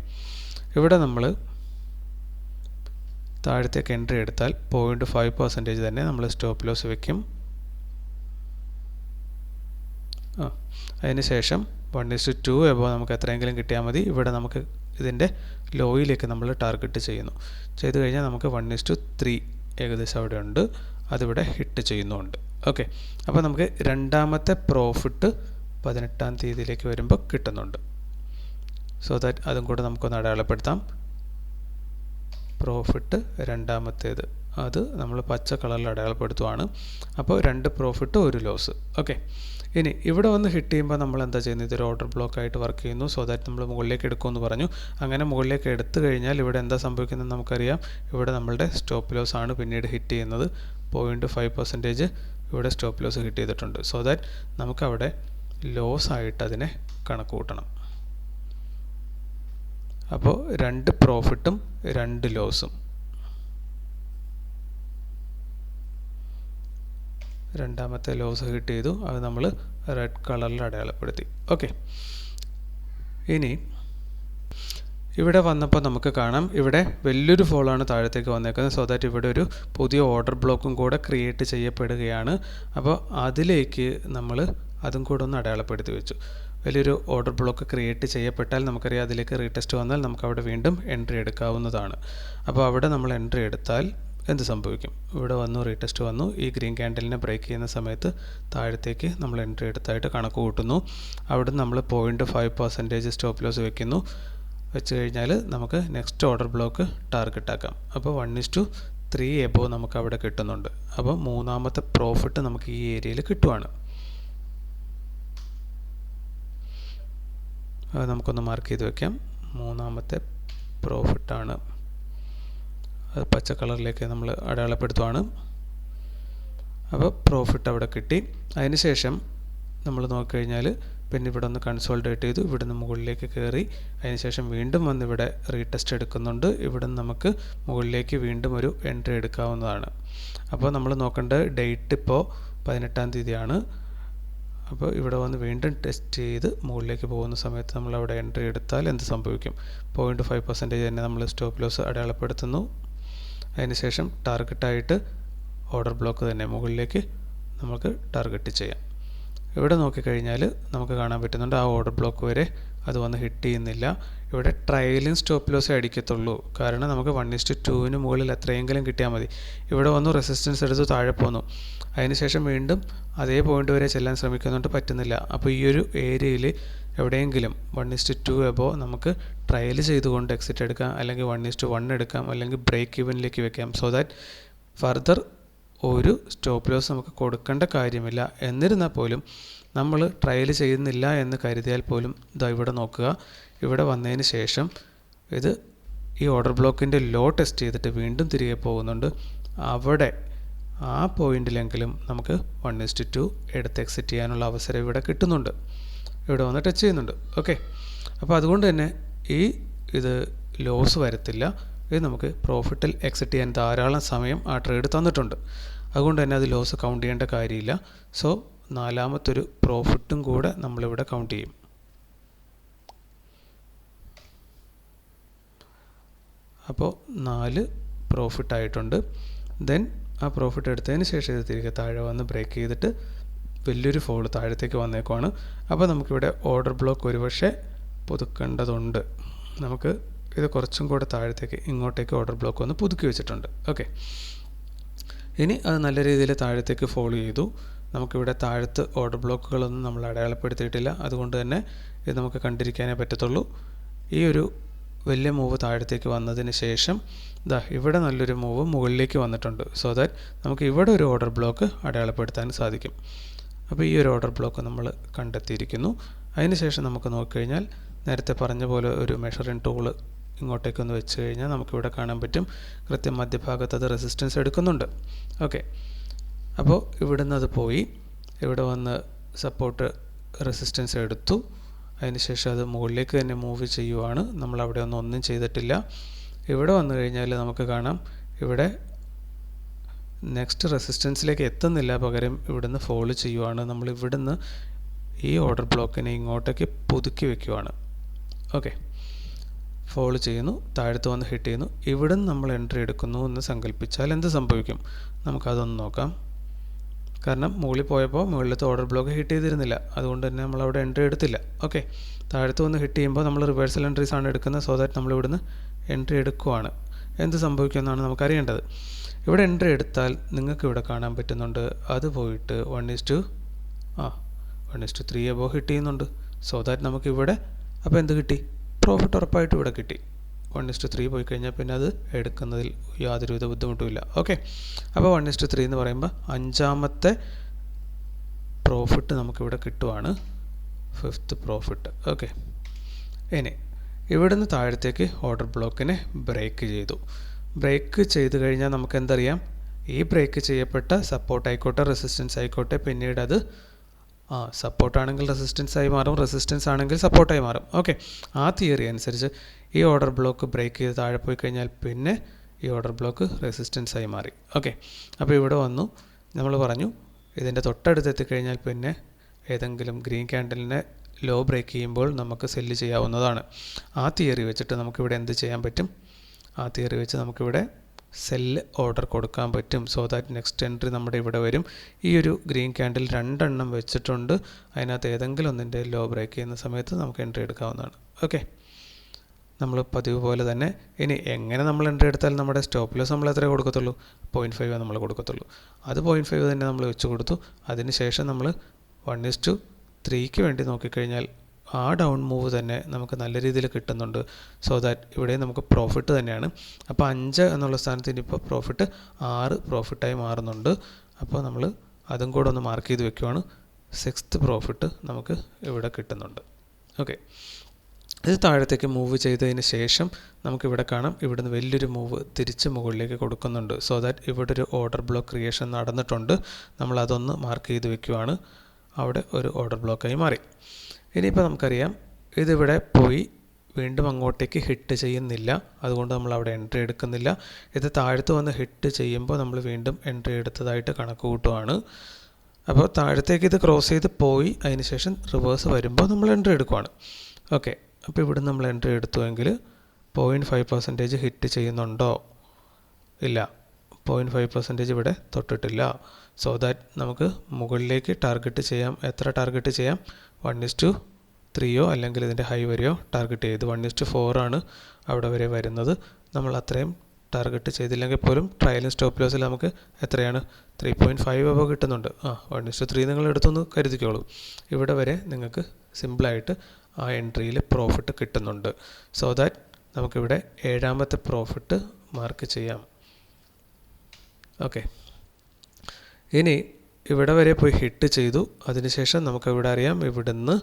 ഇവിടെ നമ്മൾ താഴത്തേക്ക് എൻട്രി എടുത്താൽ 0.5% തന്നെ നമ്മൾ സ്റ്റോപ്പ് ലോസ് വയ്ക്കും. അതിനുശേഷം 1:2 എബോ നമുക്ക് എത്രയെങ്കിലും കിട്ടിയാൽ മതി. ഇവിടെ നമുക്ക് ഇതിൻ്റെ ലോയിലേക്ക് നമ്മൾ ടാർഗറ്റ് ചെയ്യുന്നു. ചെയ്ത് കഴിഞ്ഞാൽ നമുക്ക് 1:3 ഏകദേശം അവിടെ ഉണ്ട്. അതിവിടെ ഹിറ്റ് ചെയ്യുന്നുണ്ട്. ഓക്കെ, അപ്പോൾ നമുക്ക് രണ്ടാമത്തെ പ്രോഫിറ്റ് 18-ാം തീയതിയിലേക്ക് വരുമ്പോൾ കിട്ടുന്നുണ്ട്. സോ ദാറ്റ് അതും കൂടെ നമുക്കൊന്ന് അടയാളപ്പെടുത്താം. പ്രോഫിറ്റ് രണ്ടാമത്തേത് അത് നമ്മൾ പച്ച കളറിൽ അടയാളപ്പെടുത്തുവാണ്. അപ്പോൾ 2 പ്രോഫിറ്റ് 1 ലോസ്. ഓക്കെ, ഇനി ഇവിടെ വന്ന് ഹിറ്റ് ചെയ്യുമ്പോൾ നമ്മൾ എന്താ ചെയ്യുന്നത്? ഇതൊരു ഓർഡർ ബ്ലോക്ക് ആയിട്ട് വർക്ക് ചെയ്യുന്നു. സോ ദാറ്റ് നമ്മൾ മുകളിലേക്ക് എടുക്കുമെന്ന് പറഞ്ഞു. അങ്ങനെ മുകളിലേക്ക് എടുത്തു കഴിഞ്ഞാൽ ഇവിടെ എന്താ സംഭവിക്കുന്നത് നമുക്കറിയാം. ഇവിടെ നമ്മളുടെ സ്റ്റോപ്പ് ലോസ് ആണ് പിന്നീട് ഹിറ്റ് ചെയ്യുന്നത്. 0.5% ഇവിടെ സ്റ്റോപ്പ് ലോസ് ഹിറ്റ് ചെയ്തിട്ടുണ്ട്. സോ ദാറ്റ് നമുക്കവിടെ ലോസ് ആയിട്ട് അതിനെ കണക്ക് കൂട്ടണം. അപ്പോൾ 2 പ്രോഫിറ്റും 2 ലോസും. രണ്ടാമത്തെ ലോസ് ഹിറ്റ് ചെയ്തു, അത് നമ്മൾ റെഡ് കളറിൽ അടയാളപ്പെടുത്തി. ഓക്കെ, ഇനി ഇവിടെ വന്നപ്പോൾ നമുക്ക് കാണാം ഇവിടെ വലിയൊരു ഫോളാണ് താഴത്തേക്ക് വന്നേക്കുന്നത്. സോ ദാറ്റ് ഇവിടെ ഒരു പുതിയ ഓർഡർ ബ്ലോക്കും കൂടെ ക്രിയേറ്റ് ചെയ്യപ്പെടുകയാണ്. അപ്പോൾ അതിലേക്ക് നമ്മൾ അതും കൂടെ ഒന്ന് അടയാളപ്പെടുത്തി വെച്ചു. വലിയൊരു ഓർഡർ ബ്ലോക്ക് ക്രിയേറ്റ് ചെയ്യപ്പെട്ടാൽ നമുക്കറിയാം അതിലേക്ക് റീടെസ്റ്റ് വന്നാൽ നമുക്ക് അവിടെ വീണ്ടും എൻട്രി എടുക്കാവുന്നതാണ്. അപ്പോൾ അവിടെ നമ്മൾ എൻട്രി എടുത്താൽ എന്ത് സംഭവിക്കും? ഇവിടെ വന്നു, റീടെസ്റ്റ് വന്നു, ഈ ഗ്രീൻ ക്യാൻഡലിനെ ബ്രേക്ക് ചെയ്യുന്ന സമയത്ത് താഴത്തേക്ക് നമ്മൾ എൻട്രി എടുത്തായിട്ട് കണക്ക് കൂട്ടുന്നു. അവിടെ നമ്മൾ 0.5% സ്റ്റോപ്പ് ലോസ് വെക്കുന്നു. വെച്ച് കഴിഞ്ഞാൽ നമുക്ക് നെക്സ്റ്റ് ഓർഡർ ബ്ലോക്ക് ടാർഗറ്റ് ആക്കാം. അപ്പോൾ 1:3 എബോവ് നമുക്ക് അവിടെ കിട്ടുന്നുണ്ട്. അപ്പോൾ മൂന്നാമത്തെ പ്രോഫിറ്റ് നമുക്ക് ഈ ഏരിയയിൽ കിട്ടുവാണ്. അത് നമുക്കൊന്ന് മാർക്ക് ചെയ്ത് വെക്കാം. മൂന്നാമത്തെ പ്രോഫിറ്റാണ്. അത് പച്ച കളറിലേക്ക് നമ്മൾ അടയാളപ്പെടുത്തുവാണ്. അപ്പോൾ പ്രോഫിറ്റ് അവിടെ കിട്ടി. അതിനുശേഷം നമ്മൾ നോക്കിക്കഴിഞ്ഞാൽ പിന്നെ ഇവിടെ ഒന്ന് കൺസോൾട്ടേറ്റ് ചെയ്തു, ഇവിടെ നിന്ന് മുകളിലേക്ക് കയറി, അതിനുശേഷം വീണ്ടും വന്ന് ഇവിടെ റീടെസ്റ്റ് എടുക്കുന്നുണ്ട്. ഇവിടെ നിന്ന് നമുക്ക് മുകളിലേക്ക് വീണ്ടും ഒരു എൻട്രി എടുക്കാവുന്നതാണ്. അപ്പോൾ നമ്മൾ നോക്കേണ്ട ഡേറ്റ് ഇപ്പോൾ 18-ാം തീയതിയാണ്. അപ്പോൾ ഇവിടെ വന്ന് വീണ്ടും ടെസ്റ്റ് ചെയ്ത് മുകളിലേക്ക് പോകുന്ന സമയത്ത് നമ്മൾ അവിടെ എൻട്രി എടുത്താൽ എന്ത് സംഭവിക്കും? 0.5% തന്നെ നമ്മൾ സ്റ്റോപ്പ് ലോസ് അടയാളപ്പെടുത്തുന്നു. അതിനുശേഷം ടാർഗറ്റായിട്ട് ഓർഡർ ബ്ലോക്ക് തന്നെ മുകളിലേക്ക് നമുക്ക് ടാർഗറ്റ് ചെയ്യാം. ഇവിടെ നോക്കിക്കഴിഞ്ഞാൽ നമുക്ക് കാണാൻ പറ്റുന്നുണ്ട് ആ ഓർഡർ ബ്ലോക്ക് വരെ അത് വന്ന് ഹിറ്റ് ചെയ്യുന്നില്ല. ഇവിടെ ട്രയലിംഗ് സ്റ്റോപ്പ് ലോസേ അടിക്കത്തുള്ളൂ. കാരണം നമുക്ക് 1:2 മുകളിൽ എത്രയെങ്കിലും കിട്ടിയാൽ മതി. ഇവിടെ വന്നു റെസിസ്റ്റൻസ് എടുത്ത് താഴെ പോന്നു. അതിനുശേഷം വീണ്ടും അതേ പോയിന്റ് വരെ ചെല്ലാൻ ശ്രമിക്കുന്നുണ്ട്, പറ്റുന്നില്ല. അപ്പോൾ ഈ ഒരു ഏരിയയിൽ എവിടെയെങ്കിലും 1:2 എബോ നമുക്ക് ട്രയൽ ചെയ്തുകൊണ്ട് എക്സിറ്റ് എടുക്കാം, അല്ലെങ്കിൽ 1:1 എടുക്കാം, അല്ലെങ്കിൽ ബ്രേക്ക് ഈവനിലേക്ക് വെക്കാം. സോ ദാറ്റ് ഫർദർ ഒരു സ്റ്റോപ്പ് ലോസ് നമുക്ക് കൊടുക്കേണ്ട കാര്യമില്ല. എന്നിരുന്നാൽ പോലും നമ്മൾ ട്രയൽ ചെയ്യുന്നില്ല എന്ന് കരുതിയാൽ പോലും ഇതാ ഇവിടെ നോക്കുക, ഇവിടെ വന്നതിന് ശേഷം ഇത് ഈ ഓർഡർ ബ്ലോക്കിൻ്റെ ലോ ടെസ്റ്റ് ചെയ്തിട്ട് വീണ്ടും തിരികെ പോകുന്നുണ്ട്. അവിടെ ആ പോയിന്റിലെങ്കിലും നമുക്ക് 1:2 എടുത്ത് എക്സിറ്റ് ചെയ്യാനുള്ള അവസരം ഇവിടെ കിട്ടുന്നുണ്ട്. ഇവിടെ വന്ന് ടച്ച് ചെയ്യുന്നുണ്ട്. ഓക്കെ, അപ്പോൾ അതുകൊണ്ട് തന്നെ ഇത് ലോസ് വരത്തില്ല. ഇത് നമുക്ക് പ്രോഫിറ്റിൽ എക്സിറ്റ് ചെയ്യാൻ ധാരാളം സമയം ആ ട്രേഡ് തന്നിട്ടുണ്ട്. അതുകൊണ്ട് തന്നെ അത് ലോസ് കൗണ്ട് ചെയ്യേണ്ട കാര്യമില്ല. സോ നാലാമത്തൊരു പ്രോഫിറ്റും കൂടെ നമ്മളിവിടെ കൗണ്ട് ചെയ്യും. അപ്പോൾ 4 പ്രോഫിറ്റ് ആയിട്ടുണ്ട്. ദെൻ ആ പ്രോഫിറ്റ് എടുത്തതിന് ശേഷം ഇത് തിരികെ താഴെ വന്ന് ബ്രേക്ക് ചെയ്തിട്ട് വലിയൊരു ഫോൾ താഴത്തേക്ക് വന്നേക്കുവാണ്. അപ്പോൾ നമുക്കിവിടെ ഓർഡർ ബ്ലോക്ക് ഒരുപക്ഷെ പുതുക്കേണ്ടതുണ്ട്. നമുക്ക് ഇത് കുറച്ചും കൂടെ താഴത്തേക്ക് ഇങ്ങോട്ടേക്ക് ഓർഡർ ബ്ലോക്ക് വന്ന് പുതുക്കി വെച്ചിട്ടുണ്ട്. ഓക്കെ, ഇനി അത് നല്ല രീതിയിൽ താഴത്തേക്ക് ഫോളോ ചെയ്തു. നമുക്കിവിടെ താഴത്ത് ഓർഡർ ബ്ലോക്കുകളൊന്നും നമ്മൾ അടയാളപ്പെടുത്തിയിട്ടില്ല. അതുകൊണ്ട് തന്നെ ഇത് നമുക്ക് കണ്ടിരിക്കാനേ പറ്റത്തുള്ളൂ. ഈ ഒരു വലിയ മൂവ് താഴത്തേക്ക് വന്നതിന് ശേഷം ഇവിടെ നല്ലൊരു മൂവ് മുകളിലേക്ക് വന്നിട്ടുണ്ട്. സോ ദാറ്റ് നമുക്ക് ഇവിടെ ഒരു ഓർഡർ ബ്ലോക്ക് അടയാളപ്പെടുത്താൻ സാധിക്കും. അപ്പോൾ ഈ ഒരു ഓർഡർ ബ്ലോക്ക് നമ്മൾ കണ്ടെത്തിയിരിക്കുന്നു. അതിനുശേഷം നമുക്ക് നോക്കിക്കഴിഞ്ഞാൽ നേരത്തെ പറഞ്ഞ പോലെ ഒരു മെഷറിംഗ് ടൂള് ഇങ്ങോട്ടേക്കൊന്ന് വെച്ച് കഴിഞ്ഞാൽ നമുക്കിവിടെ കാണാൻ പറ്റും കൃത്യം മധ്യഭാഗത്ത് അത് റെസിസ്റ്റൻസ് എടുക്കുന്നുണ്ട്. ഓക്കെ, അപ്പോൾ ഇവിടുന്ന് അത് പോയി ഇവിടെ വന്ന് സപ്പോർട്ട് റെസിസ്റ്റൻസ് എടുത്തു. അതിനുശേഷം അത് മുകളിലേക്ക് തന്നെ മൂവ് ചെയ്യുവാണ്. നമ്മളവിടെ ഒന്നും ചെയ്തിട്ടില്ല. ഇവിടെ വന്നു കഴിഞ്ഞാൽ നമുക്ക് കാണാം ഇവിടെ നെക്സ്റ്റ് റെസിസ്റ്റൻസിലേക്ക് എത്തുന്നില്ല, പകരം ഇവിടുന്ന് ഫോളോ ചെയ്യുവാണ്. നമ്മൾ ഇവിടുന്ന് ഈ ഓർഡർ ബ്ലോക്കിനെ ഇങ്ങോട്ടേക്ക് പുതുക്കി വയ്ക്കുവാണ്. ഓക്കെ, ഫോളോ ചെയ്യുന്നു, താഴത്ത് വന്ന് ഹിറ്റ് ചെയ്യുന്നു. ഇവിടുന്ന് നമ്മൾ എൻട്രി എടുക്കുന്നു എന്ന് സങ്കല്പിച്ചാൽ എന്ത് സംഭവിക്കും? നമുക്കതൊന്ന് നോക്കാം. കാരണം മുകളിൽ പോയപ്പോൾ മുകളിലത്തെ ഓർഡർ ബ്ലോക്ക് ഹിറ്റ് ചെയ്തിരുന്നില്ല, അതുകൊണ്ട് തന്നെ നമ്മളവിടെ എൻട്രി എടുത്തില്ല. ഓക്കെ, താഴത്ത് വന്ന് ഹിറ്റ് ചെയ്യുമ്പോൾ നമ്മൾ റിവേഴ്സൽ എൻട്രീസ് ആണ് എടുക്കുന്നത്. സോ ദാറ്റ് നമ്മളിവിടുന്ന് എൻട്രി എടുക്കുവാണ്. എന്ത് സംഭവിക്കുമെന്നാണ് നമുക്കറിയേണ്ടത്. ഇവിടെ എൻട്രി എടുത്താൽ നിങ്ങൾക്ക് ഇവിടെ കാണാൻ പറ്റുന്നുണ്ട് അത് പോയിട്ട് 1:3 എബോ ഹിറ്റ് ചെയ്യുന്നുണ്ട്. സോ ദാറ്റ് നമുക്കിവിടെ അപ്പോൾ എന്ത് കിട്ടി? പ്രോഫിറ്റ് ഉറപ്പായിട്ട് ഇവിടെ കിട്ടി. 1:3 പോയി കഴിഞ്ഞാൽ പിന്നെ അത് എടുക്കുന്നതിൽ യാതൊരുവിധ ബുദ്ധിമുട്ടുമില്ല. ഓക്കെ, അപ്പോൾ 1:3 എന്ന് പറയുമ്പോൾ 5ാമത്തെ പ്രോഫിറ്റ് നമുക്കിവിടെ കിട്ടുവാണ്, 5th പ്രോഫിറ്റ്. ഓക്കെ, ഇനി ഇവിടുന്ന് താഴത്തേക്ക് ഓർഡർ ബ്ലോക്കിനെ ബ്രേക്ക് ചെയ്തു. ബ്രേക്ക് ചെയ്ത് കഴിഞ്ഞാൽ നമുക്ക് എന്തറിയാം? ഈ ബ്രേക്ക് ചെയ്യപ്പെട്ട സപ്പോർട്ട് ആയിക്കോട്ടെ റെസിസ്റ്റൻസ് ആയിക്കോട്ടെ പിന്നീട് അത് സപ്പോർട്ടാണെങ്കിൽ റെസിസ്റ്റൻസായി മാറും, റെസിസ്റ്റൻസ് ആണെങ്കിൽ സപ്പോർട്ടായി മാറും. ഓക്കെ, ആ തിയറി അനുസരിച്ച് ഈ ഓർഡർ ബ്ലോക്ക് ബ്രേക്ക് ചെയ്ത് താഴെ പോയി കഴിഞ്ഞാൽ പിന്നെ ഈ ഓർഡർ ബ്ലോക്ക് റെസിസ്റ്റൻസായി മാറി. ഓക്കെ, അപ്പോൾ ഇവിടെ വന്നു നമ്മൾ പറഞ്ഞു ഇതിൻ്റെ തൊട്ടടുത്ത് എത്തിക്കഴിഞ്ഞാൽ പിന്നെ ഏതെങ്കിലും ഗ്രീൻ ക്യാൻഡലിനെ ലോ ബ്രേക്ക് ചെയ്യുമ്പോൾ നമുക്ക് സെല്ല് ചെയ്യാവുന്നതാണ്. ആ തിയറി വെച്ചിട്ട് നമുക്കിവിടെ എന്ത് ചെയ്യാൻ പറ്റും? ആ തിയറി വെച്ച് നമുക്കിവിടെ സെല്ല് ഓർഡർ കൊടുക്കാൻ പറ്റും. സോ ദാറ്റ് നെക്സ്റ്റ് എൻട്രി നമ്മുടെ ഇവിടെ വരും. ഈ ഒരു ഗ്രീൻ ക്യാൻഡിൽ 2 എണ്ണം വെച്ചിട്ടുണ്ട്. അതിനകത്ത് ഏതെങ്കിലും ഒന്നിൻ്റെ ലോ ബ്രേക്ക് ചെയ്യുന്ന സമയത്ത് നമുക്ക് എൻട്രി എടുക്കാവുന്നതാണ്. ഓക്കെ, നമ്മൾ പതിവ് പോലെ തന്നെ ഇനി എങ്ങനെ നമ്മൾ എൻട്രി എടുത്താൽ നമ്മുടെ സ്റ്റോപ്പ് ലോസ് നമ്മൾ എത്രയേ കൊടുക്കത്തുള്ളൂ? 0.5 നമ്മൾ കൊടുക്കത്തുള്ളൂ. അത് 0.5 തന്നെ നമ്മൾ വെച്ച് കൊടുത്തു. അതിനുശേഷം നമ്മൾ 1:3 വേണ്ടി നോക്കിക്കഴിഞ്ഞാൽ ആ ഡൗൺ മൂവ് തന്നെ നമുക്ക് നല്ല രീതിയിൽ കിട്ടുന്നുണ്ട്. സോ ദാറ്റ് ഇവിടെ നമുക്ക് പ്രോഫിറ്റ് തന്നെയാണ്. അപ്പോൾ 5 എന്നുള്ള സ്ഥാനത്ത് ഇനിയിപ്പോൾ പ്രോഫിറ്റ് 6 പ്രോഫിറ്റായി മാറുന്നുണ്ട്. അപ്പോൾ നമ്മൾ അതും കൂടെ ഒന്ന് മാർക്ക് ചെയ്ത് വെക്കുവാണ്. 6th പ്രോഫിറ്റ് നമുക്ക് ഇവിടെ കിട്ടുന്നുണ്ട്. ഓക്കെ, ഇത് താഴത്തേക്ക് മൂവ് ചെയ്തതിന് ശേഷം നമുക്കിവിടെ കാണാം, ഇവിടുന്ന് വലിയൊരു മൂവ് തിരിച്ച് മുകളിലേക്ക് കൊടുക്കുന്നുണ്ട്. സോ ദാറ്റ് ഇവിടെ ഒരു ഓർഡർ ബ്ലോക്ക് ക്രിയേഷൻ നടന്നിട്ടുണ്ട്. നമ്മൾ അതൊന്ന് മാർക്ക് ചെയ്ത് വെക്കുവാണ്. അവിടെ ഒരു ഓർഡർ ബ്ലോക്കായി മാറി. ഇനിയിപ്പോൾ നമുക്കറിയാം ഇതിവിടെ പോയി വീണ്ടും അങ്ങോട്ടേക്ക് ഹിറ്റ് ചെയ്യുന്നില്ല, അതുകൊണ്ട് നമ്മൾ അവിടെ എൻട്രി എടുക്കുന്നില്ല. ഇത് താഴത്ത് വന്ന് ഹിറ്റ് ചെയ്യുമ്പോൾ നമ്മൾ വീണ്ടും എൻട്രി എടുത്തതായിട്ട് കണക്ക് കൂട്ടുവാണ്. അപ്പോൾ താഴത്തേക്ക് ഇത് ക്രോസ് ചെയ്ത് പോയി അതിന് ശേഷം റിവേഴ്സ് വരുമ്പോൾ നമ്മൾ എൻട്രി എടുക്കുവാണ്. ഓക്കെ, അപ്പോൾ ഇവിടെ നമ്മൾ എൻട്രി എടുത്തുവെങ്കിൽ 0.5% ഹിറ്റ് ചെയ്യുന്നുണ്ടോ? ഇല്ല, 0.5% ഇവിടെ തൊട്ടിട്ടില്ല. സോ ദാറ്റ് നമുക്ക് മുകളിലേക്ക് ടാർഗറ്റ് ചെയ്യാം. എത്ര ടാർഗറ്റ് ചെയ്യാം? 1:3 അല്ലെങ്കിൽ ഇതിൻ്റെ ഹൈ വരെയോ ടാർഗറ്റ് ചെയ്ത് 1:4 ആണ് അവിടെ വരെ വരുന്നത്. നമ്മൾ അത്രയും ടാർഗറ്റ് ചെയ്തില്ലെങ്കിൽ പോലും ട്രയലും സ്റ്റോപ്പ് ലോസിൽ നമുക്ക് എത്രയാണ്? 3.5 അബവ് കിട്ടുന്നുണ്ട്. 1:3 നിങ്ങൾ എടുത്തൊന്ന് കരുതിക്കോളൂ. ഇവിടെ വരെ നിങ്ങൾക്ക് സിമ്പിളായിട്ട് ആ എൻട്രിയിൽ പ്രോഫിറ്റ് കിട്ടുന്നുണ്ട്. സോ ദാറ്റ് നമുക്കിവിടെ 7ാമത്തെ പ്രോഫിറ്റ് മാർക്ക് ചെയ്യാം. ഓക്കെ, ഇനി ഇവിടെ വരെ പോയി ഹിറ്റ് ചെയ്തു. അതിനുശേഷം നമുക്കിവിടെ അറിയാം ഇവിടുന്ന്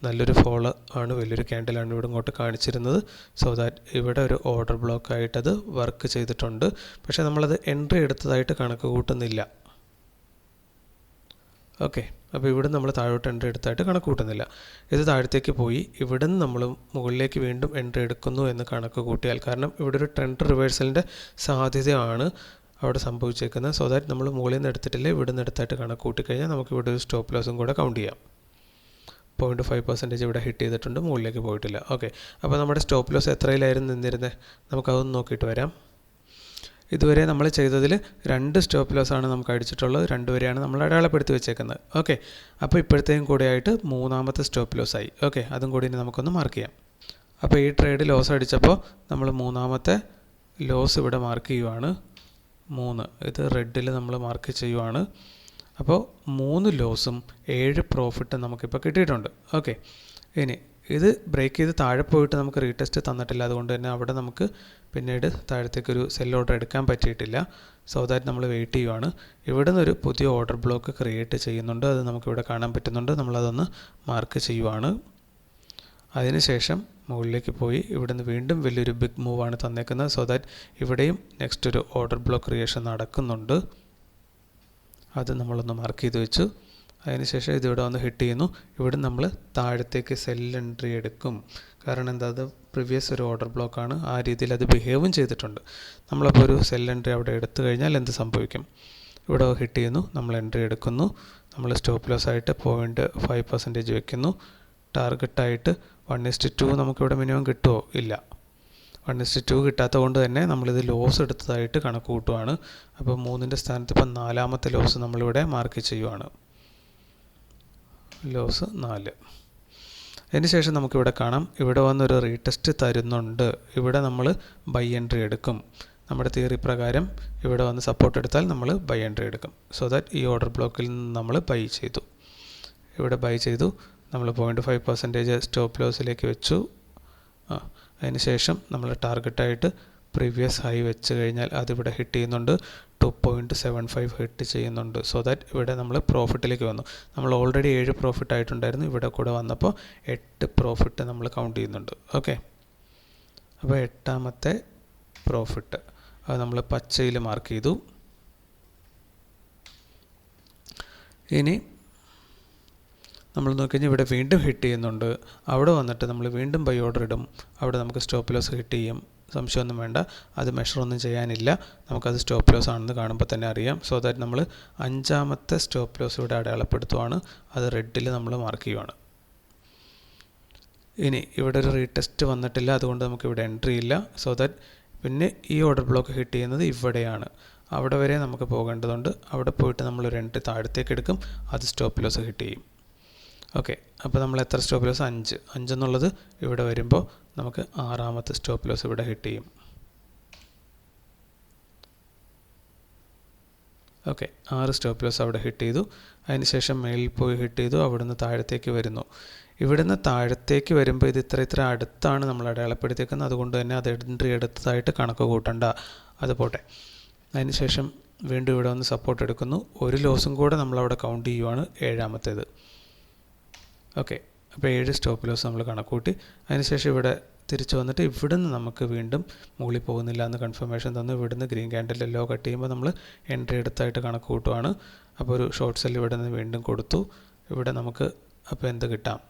നല്ലൊരു ഫോളോ ആണ്, വലിയൊരു ക്യാൻഡിലാണ് ഇവിടെ ഇങ്ങോട്ട് കാണിച്ചിരുന്നത്. സോ ദാറ്റ് ഇവിടെ ഒരു ഓർഡർ ബ്ലോക്ക് ആയിട്ടത് വർക്ക് ചെയ്തിട്ടുണ്ട്. പക്ഷേ നമ്മളത് എൻട്രി എടുത്തതായിട്ട് കണക്ക് കൂട്ടുന്നില്ല. ഓക്കെ, അപ്പോൾ ഇവിടെ നമ്മൾ താഴോട്ട് എൻട്രി എടുത്തായിട്ട് കണക്ക് കൂട്ടുന്നില്ല. ഇത് താഴത്തേക്ക് പോയി ഇവിടുന്ന് നമ്മൾ മുകളിലേക്ക് വീണ്ടും എൻട്രി എടുക്കുന്നു എന്ന് കണക്ക് കൂട്ടിയാൽ, കാരണം ഇവിടെ ഒരു ട്രെൻഡ് റിവേഴ്സലിൻ്റെ സാധ്യതയാണ് അവിടെ സംഭവിച്ചേക്കുന്നത്. സോ ദാറ്റ് നമ്മൾ മുകളിൽ നിന്ന് എടുത്തിട്ടില്ല, ഇവിടെ നിന്ന് എടുത്തായിട്ട് കണക്ക് കൂട്ടിക്കഴിഞ്ഞാൽ നമുക്ക് ഇവിടെ ഒരു സ്റ്റോപ്പ് ലോസും കൂടെ കൗണ്ട് ചെയ്യാം. 0.5% ഇവിടെ ഹിറ്റ് ചെയ്തിട്ടുണ്ട്, മുകളിലേക്ക് പോയിട്ടില്ല. ഓക്കെ, അപ്പോൾ നമ്മുടെ സ്റ്റോപ്പ് ലോസ് എത്രയിലായിരുന്നു നിന്നിരുന്നത്? നമുക്കതൊന്ന് നോക്കിയിട്ട് വരാം. ഇതുവരെ നമ്മൾ ചെയ്തതിൽ 2 സ്റ്റോപ്പ് ലോസാണ് നമുക്ക് അടിച്ചിട്ടുള്ളത്. 2 വരെയാണ് നമ്മൾ അടയാളപ്പെടുത്തി വെച്ചേക്കുന്നത്. ഓക്കെ, അപ്പോൾ ഇപ്പോഴത്തേക്കും കൂടെ ആയിട്ട് 3ാമത്തെ സ്റ്റോപ്പ് ലോസായി. ഓക്കെ, അതും കൂടി ഇനി നമുക്കൊന്ന് മാർക്ക് ചെയ്യാം. അപ്പോൾ ഈ ട്രേഡ് ലോസ് അടിച്ചപ്പോൾ നമ്മൾ 3ാമത്തെ ലോസ് ഇവിടെ മാർക്ക് ചെയ്യുവാണ്. 3 ഇത് റെഡിൽ നമ്മൾ മാർക്ക് ചെയ്യുവാണ്. അപ്പോൾ 3 ലോസും 7 പ്രോഫിറ്റും നമുക്കിപ്പോൾ കിട്ടിയിട്ടുണ്ട്. ഓക്കെ, ഇനി ഇത് ബ്രേക്ക് ചെയ്ത് താഴെ പോയിട്ട് നമുക്ക് റീടെസ്റ്റ് തന്നിട്ടില്ല, അതുകൊണ്ട് തന്നെ അവിടെ നമുക്ക് പിന്നീട് താഴത്തേക്കൊരു സെൽ ഓർഡർ എടുക്കാൻ പറ്റിയിട്ടില്ല. സോ ദാറ്റ് നമ്മൾ വെയിറ്റ് ചെയ്യുവാണ്. ഇവിടെ നിന്നൊരു പുതിയ ഓർഡർ ബ്ലോക്ക് ക്രിയേറ്റ് ചെയ്യുന്നുണ്ട്, അത് നമുക്കിവിടെ കാണാൻ പറ്റുന്നുണ്ട്. നമ്മളതൊന്ന് മാർക്ക് ചെയ്യുവാണ്. അതിനുശേഷം മുകളിലേക്ക് പോയി ഇവിടുന്ന് വീണ്ടും വലിയൊരു ബിഗ് മൂവാണ് തന്നേക്കുന്നത്. സോ ദാറ്റ് ഇവിടെയും നെക്സ്റ്റ് ഒരു ഓർഡർ ബ്ലോക്ക് ക്രിയേഷൻ നടക്കുന്നുണ്ട്, അത് നമ്മളൊന്ന് മാർക്ക് ചെയ്ത് വെച്ചു. അതിനുശേഷം ഇതിവിടെ വന്ന് ഹിറ്റ് ചെയ്യുന്നു. ഇവിടെ നമ്മൾ താഴത്തേക്ക് സെൽ എൻട്രി എടുക്കും. കാരണം എന്താ, അത് പ്രീവിയസ് ഒരു ഓർഡർ ബ്ലോക്കാണ്, ആ രീതിയിൽ അത് ബിഹേവും ചെയ്തിട്ടുണ്ട്. നമ്മളപ്പോൾ ഒരു സെൽ എൻട്രി അവിടെ എടുത്തു കഴിഞ്ഞാൽ എന്ത് സംഭവിക്കും? ഇവിടെ ഹിറ്റ് ചെയ്യുന്നു, നമ്മൾ എൻട്രി എടുക്കുന്നു. നമ്മൾ സ്റ്റോപ്പ് ലോസ് ആയിട്ട് 0.5% വെക്കുന്നു. ടാർഗറ്റായിട്ട് 1:2 നമുക്കിവിടെ മിനിമം കിട്ടുമോ? ഇല്ല, 1:2 കിട്ടാത്തത് കൊണ്ട് തന്നെ നമ്മളിത് ലോസ് എടുത്തതായിട്ട് കണക്ക് കൂട്ടുവാണ്. അപ്പോൾ 3ൻ്റെ സ്ഥാനത്ത് ഇപ്പം 4ാമത്തെ ലോസ് നമ്മളിവിടെ മാർക്ക് ചെയ്യുവാണ്. ലോസ് 4. അതിന് ശേഷം നമുക്കിവിടെ കാണാം ഇവിടെ വന്നൊരു റീടെസ്റ്റ് തരുന്നുണ്ട്. ഇവിടെ നമ്മൾ ബൈ എൻട്രി എടുക്കും. നമ്മുടെ തിയറി പ്രകാരം ഇവിടെ വന്ന് സപ്പോർട്ട് എടുത്താൽ നമ്മൾ ബൈ എൻട്രി എടുക്കും. സോ ദാറ്റ് ഈ ഓർഡർ ബ്ലോക്കിൽ നിന്ന് നമ്മൾ ബൈ ചെയ്തു. ഇവിടെ ബൈ ചെയ്തു, നമ്മൾ 0.5% സ്റ്റോപ്പ് ലോസിലേക്ക് വെച്ചു. അതിന് ശേഷം നമ്മൾ ടാർഗറ്റായിട്ട് പ്രീവിയസ് ഹൈ വെച്ച് കഴിഞ്ഞാൽ അതിവിടെ ഹിറ്റ് ചെയ്യുന്നുണ്ട്. 2.75 ഹിറ്റ് ചെയ്യുന്നുണ്ട്. സോ ദാറ്റ് ഇവിടെ നമ്മൾ പ്രോഫിറ്റിലേക്ക് വന്നു. നമ്മൾ ഓൾറെഡി 7 പ്രോഫിറ്റ് ആയിട്ടുണ്ടായിരുന്നു, ഇവിടെ കൂടെ വന്നപ്പോൾ 8 പ്രോഫിറ്റ് നമ്മൾ കൗണ്ട് ചെയ്യുന്നുണ്ട്. ഓക്കെ, അപ്പോൾ 8ാമത്തെ പ്രോഫിറ്റ് അത് നമ്മൾ പച്ചയിൽ മാർക്ക് ചെയ്തു. ഇനി നമ്മൾ നോക്കിക്കഴിഞ്ഞാൽ ഇവിടെ വീണ്ടും ഹിറ്റ് ചെയ്യുന്നുണ്ട്. അവിടെ വന്നിട്ട് നമ്മൾ വീണ്ടും ബൈ ഓർഡർ ഇടും. അവിടെ നമുക്ക് സ്റ്റോപ്പ് ലോസ് ഹിറ്റ് ചെയ്യും. സംശയമൊന്നും വേണ്ട, അത് മെഷറൊന്നും ചെയ്യാനില്ല. നമുക്കത് സ്റ്റോപ്പ് ലോസ് ആണെന്ന് കാണുമ്പോൾ തന്നെ അറിയാം. സോ ദാറ്റ് നമ്മൾ 5ാമത്തെ സ്റ്റോപ്പ് ലോസ് ഇവിടെ അടയാളപ്പെടുത്തുവാണ്. അത് റെഡിൽ നമ്മൾ മാർക്ക് ചെയ്യുവാണ്. ഇനി ഇവിടെ ഒരു റീടെസ്റ്റ് വന്നിട്ടില്ല, അതുകൊണ്ട് നമുക്ക് ഇവിടെ എൻട്രി ഇല്ല. സോ ദാറ്റ് പിന്നെ ഈ ഓർഡർ ബ്ലോക്ക് ഹിറ്റ് ചെയ്യുന്നത് ഇവിടെയാണ്. അവിടെ വരെ നമുക്ക് പോകേണ്ടതുണ്ട്. അവിടെ പോയിട്ട് നമ്മളൊരു എൻട്രി താഴത്തേക്ക് എടുക്കും, അത് സ്റ്റോപ്പ് ലോസ് ഹിറ്റ് ചെയ്യും. ഓക്കെ, അപ്പോൾ നമ്മൾ എത്ര സ്റ്റോപ്പ് ലോസ്? 5 എന്നുള്ളത് ഇവിടെ വരുമ്പോൾ നമുക്ക് 6ാമത്തെ സ്റ്റോപ്പ് ലോസ് ഇവിടെ ഹിറ്റ് ചെയ്യും. ഓക്കെ, 6 സ്റ്റോപ്പ് ലോസ് അവിടെ ഹിറ്റ് ചെയ്തു. അതിനുശേഷം മേളിൽ പോയി ഹിറ്റ് ചെയ്തു. അവിടുന്ന് താഴത്തേക്ക് വരുന്നു. ഇവിടുന്ന് താഴത്തേക്ക് വരുമ്പോൾ ഇത് ഇത്ര അടുത്താണ് നമ്മൾ അടയാളപ്പെടുത്തിയേക്കുന്നത്. അതുകൊണ്ട് തന്നെ അത് എൻട്രി എടുത്തതായിട്ട് കണക്ക് കൂട്ടണ്ട, അത് പോട്ടെ. അതിനുശേഷം വീണ്ടും ഇവിടെ വന്ന് സപ്പോർട്ട് എടുക്കുന്നു. ഒരു ലോസും കൂടെ നമ്മളവിടെ കൗണ്ട് ചെയ്യുവാണ്, 7ാമത്തേത്. ഓക്കെ, അപ്പോൾ 7 സ്റ്റോപ്പ് ലോസ് നമ്മൾ കണക്കൂട്ടി. അതിനുശേഷം ഇവിടെ തിരിച്ചു വന്നിട്ട് ഇവിടുന്ന് നമുക്ക് വീണ്ടും മുകളിൽ പോകുന്നില്ല എന്ന് കൺഫർമേഷൻ തന്നു. ഇവിടുന്ന് ഗ്രീൻ ക്യാൻഡിൽ എല്ലോ കട്ട് ചെയ്യുമ്പോൾ നമ്മൾ എൻട്രി എടുത്തായിട്ട് കണക്ക് കൂട്ടുവാണ്. അപ്പോൾ ഒരു ഷോർട്ട് സെൽ ഇവിടെ നിന്ന് വീണ്ടും കൊടുത്തു. ഇവിടെ നമുക്ക് അപ്പോൾ എന്ത് കിട്ടാം?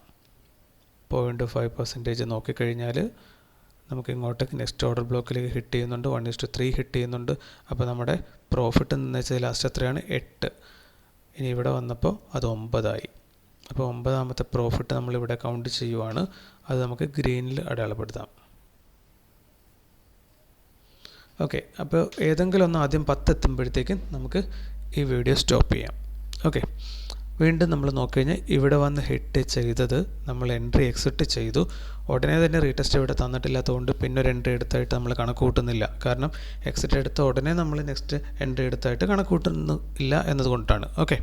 0.5% നോക്കിക്കഴിഞ്ഞാൽ നമുക്ക് ഇങ്ങോട്ട് നെക്സ്റ്റ് ഓർഡർ ബ്ലോക്കിലേക്ക് ഹിറ്റ് ചെയ്യുന്നുണ്ട്. 1:3 ഹിറ്റ് ചെയ്യുന്നുണ്ട്. അപ്പോൾ നമ്മുടെ പ്രോഫിറ്റ് എന്ന് വെച്ചാൽ ലാസ്റ്റ് എത്രയാണ്? 8. ഇനി ഇവിടെ വന്നപ്പോൾ അത് 9 ആയി. അപ്പോൾ 9ാമത്തെ പ്രോഫിറ്റ് നമ്മളിവിടെ കൗണ്ട് ചെയ്യുവാണ്. അത് നമുക്ക് ഗ്രീനിൽ അടയാളപ്പെടുത്താം. ഓക്കെ, അപ്പോൾ ഏതെങ്കിലും ഒന്ന് ആദ്യം 10 എത്തുമ്പോഴത്തേക്കും നമുക്ക് ഈ വീഡിയോ സ്റ്റോപ്പ് ചെയ്യാം. ഓക്കെ, വീണ്ടും നമ്മൾ നോക്കിക്കഴിഞ്ഞാൽ ഇവിടെ വന്ന് ഹിറ്റ് ചെയ്തത് നമ്മൾ എൻട്രി എക്സിറ്റ് ചെയ്തു. ഉടനെ തന്നെ റീടെസ്റ്റ് ഇവിടെ തന്നിട്ടില്ലാത്തതുകൊണ്ട് പിന്നെ ഒരു എൻട്രി എടുത്തായിട്ട് നമ്മൾ കണക്ക് കൂട്ടുന്നില്ല. കാരണം എക്സിറ്റ് എടുത്ത ഉടനെ നമ്മൾ നെക്സ്റ്റ് എൻട്രി എടുത്തായിട്ട് കണക്ക് കൂട്ടുന്നില്ല എന്നതുകൊണ്ടാണ്. ഓക്കെ,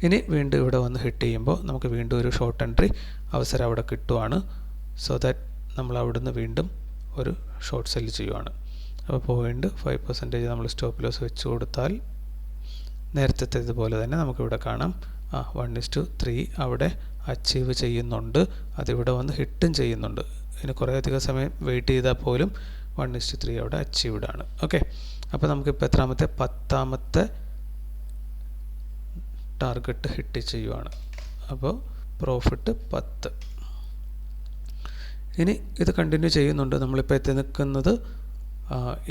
ഇനി വീണ്ടും ഇവിടെ വന്ന് ഹിറ്റ് ചെയ്യുമ്പോൾ നമുക്ക് വീണ്ടും ഒരു ഷോർട്ട് എൻട്രി അവസരം അവിടെ കിട്ടുവാണ്. സോ ദാറ്റ് നമ്മൾ അവിടുന്ന് വീണ്ടും ഒരു ഷോർട്ട് സെല്ല് ചെയ്യുവാണ്. അപ്പോൾ 0.5% നമ്മൾ സ്റ്റോപ്പ് ലോസ് വെച്ച് കൊടുത്താൽ നേരത്തെ ഇതുപോലെ തന്നെ നമുക്കിവിടെ കാണാം. 1:3 അവിടെ അച്ചീവ് ചെയ്യുന്നുണ്ട്. അതിവിടെ വന്ന് ഹിറ്റും ചെയ്യുന്നുണ്ട്. ഇനി കുറേ അധികം സമയം വെയിറ്റ് ചെയ്താൽ പോലും 1:3 അവിടെ അച്ചീവ്ഡ് ആണ്. ഓക്കെ, അപ്പോൾ നമുക്കിപ്പോൾ എത്രാമത്തെ? 10ാമത്തെ ടാർഗറ്റ് ഹിറ്റ് ചെയ്യുവാണ്. അപ്പോൾ പ്രോഫിറ്റ് 10. ഇനി ഇത് കണ്ടിന്യൂ ചെയ്യുന്നുണ്ട്. നമ്മളിപ്പോൾ എത്തി നിൽക്കുന്നത്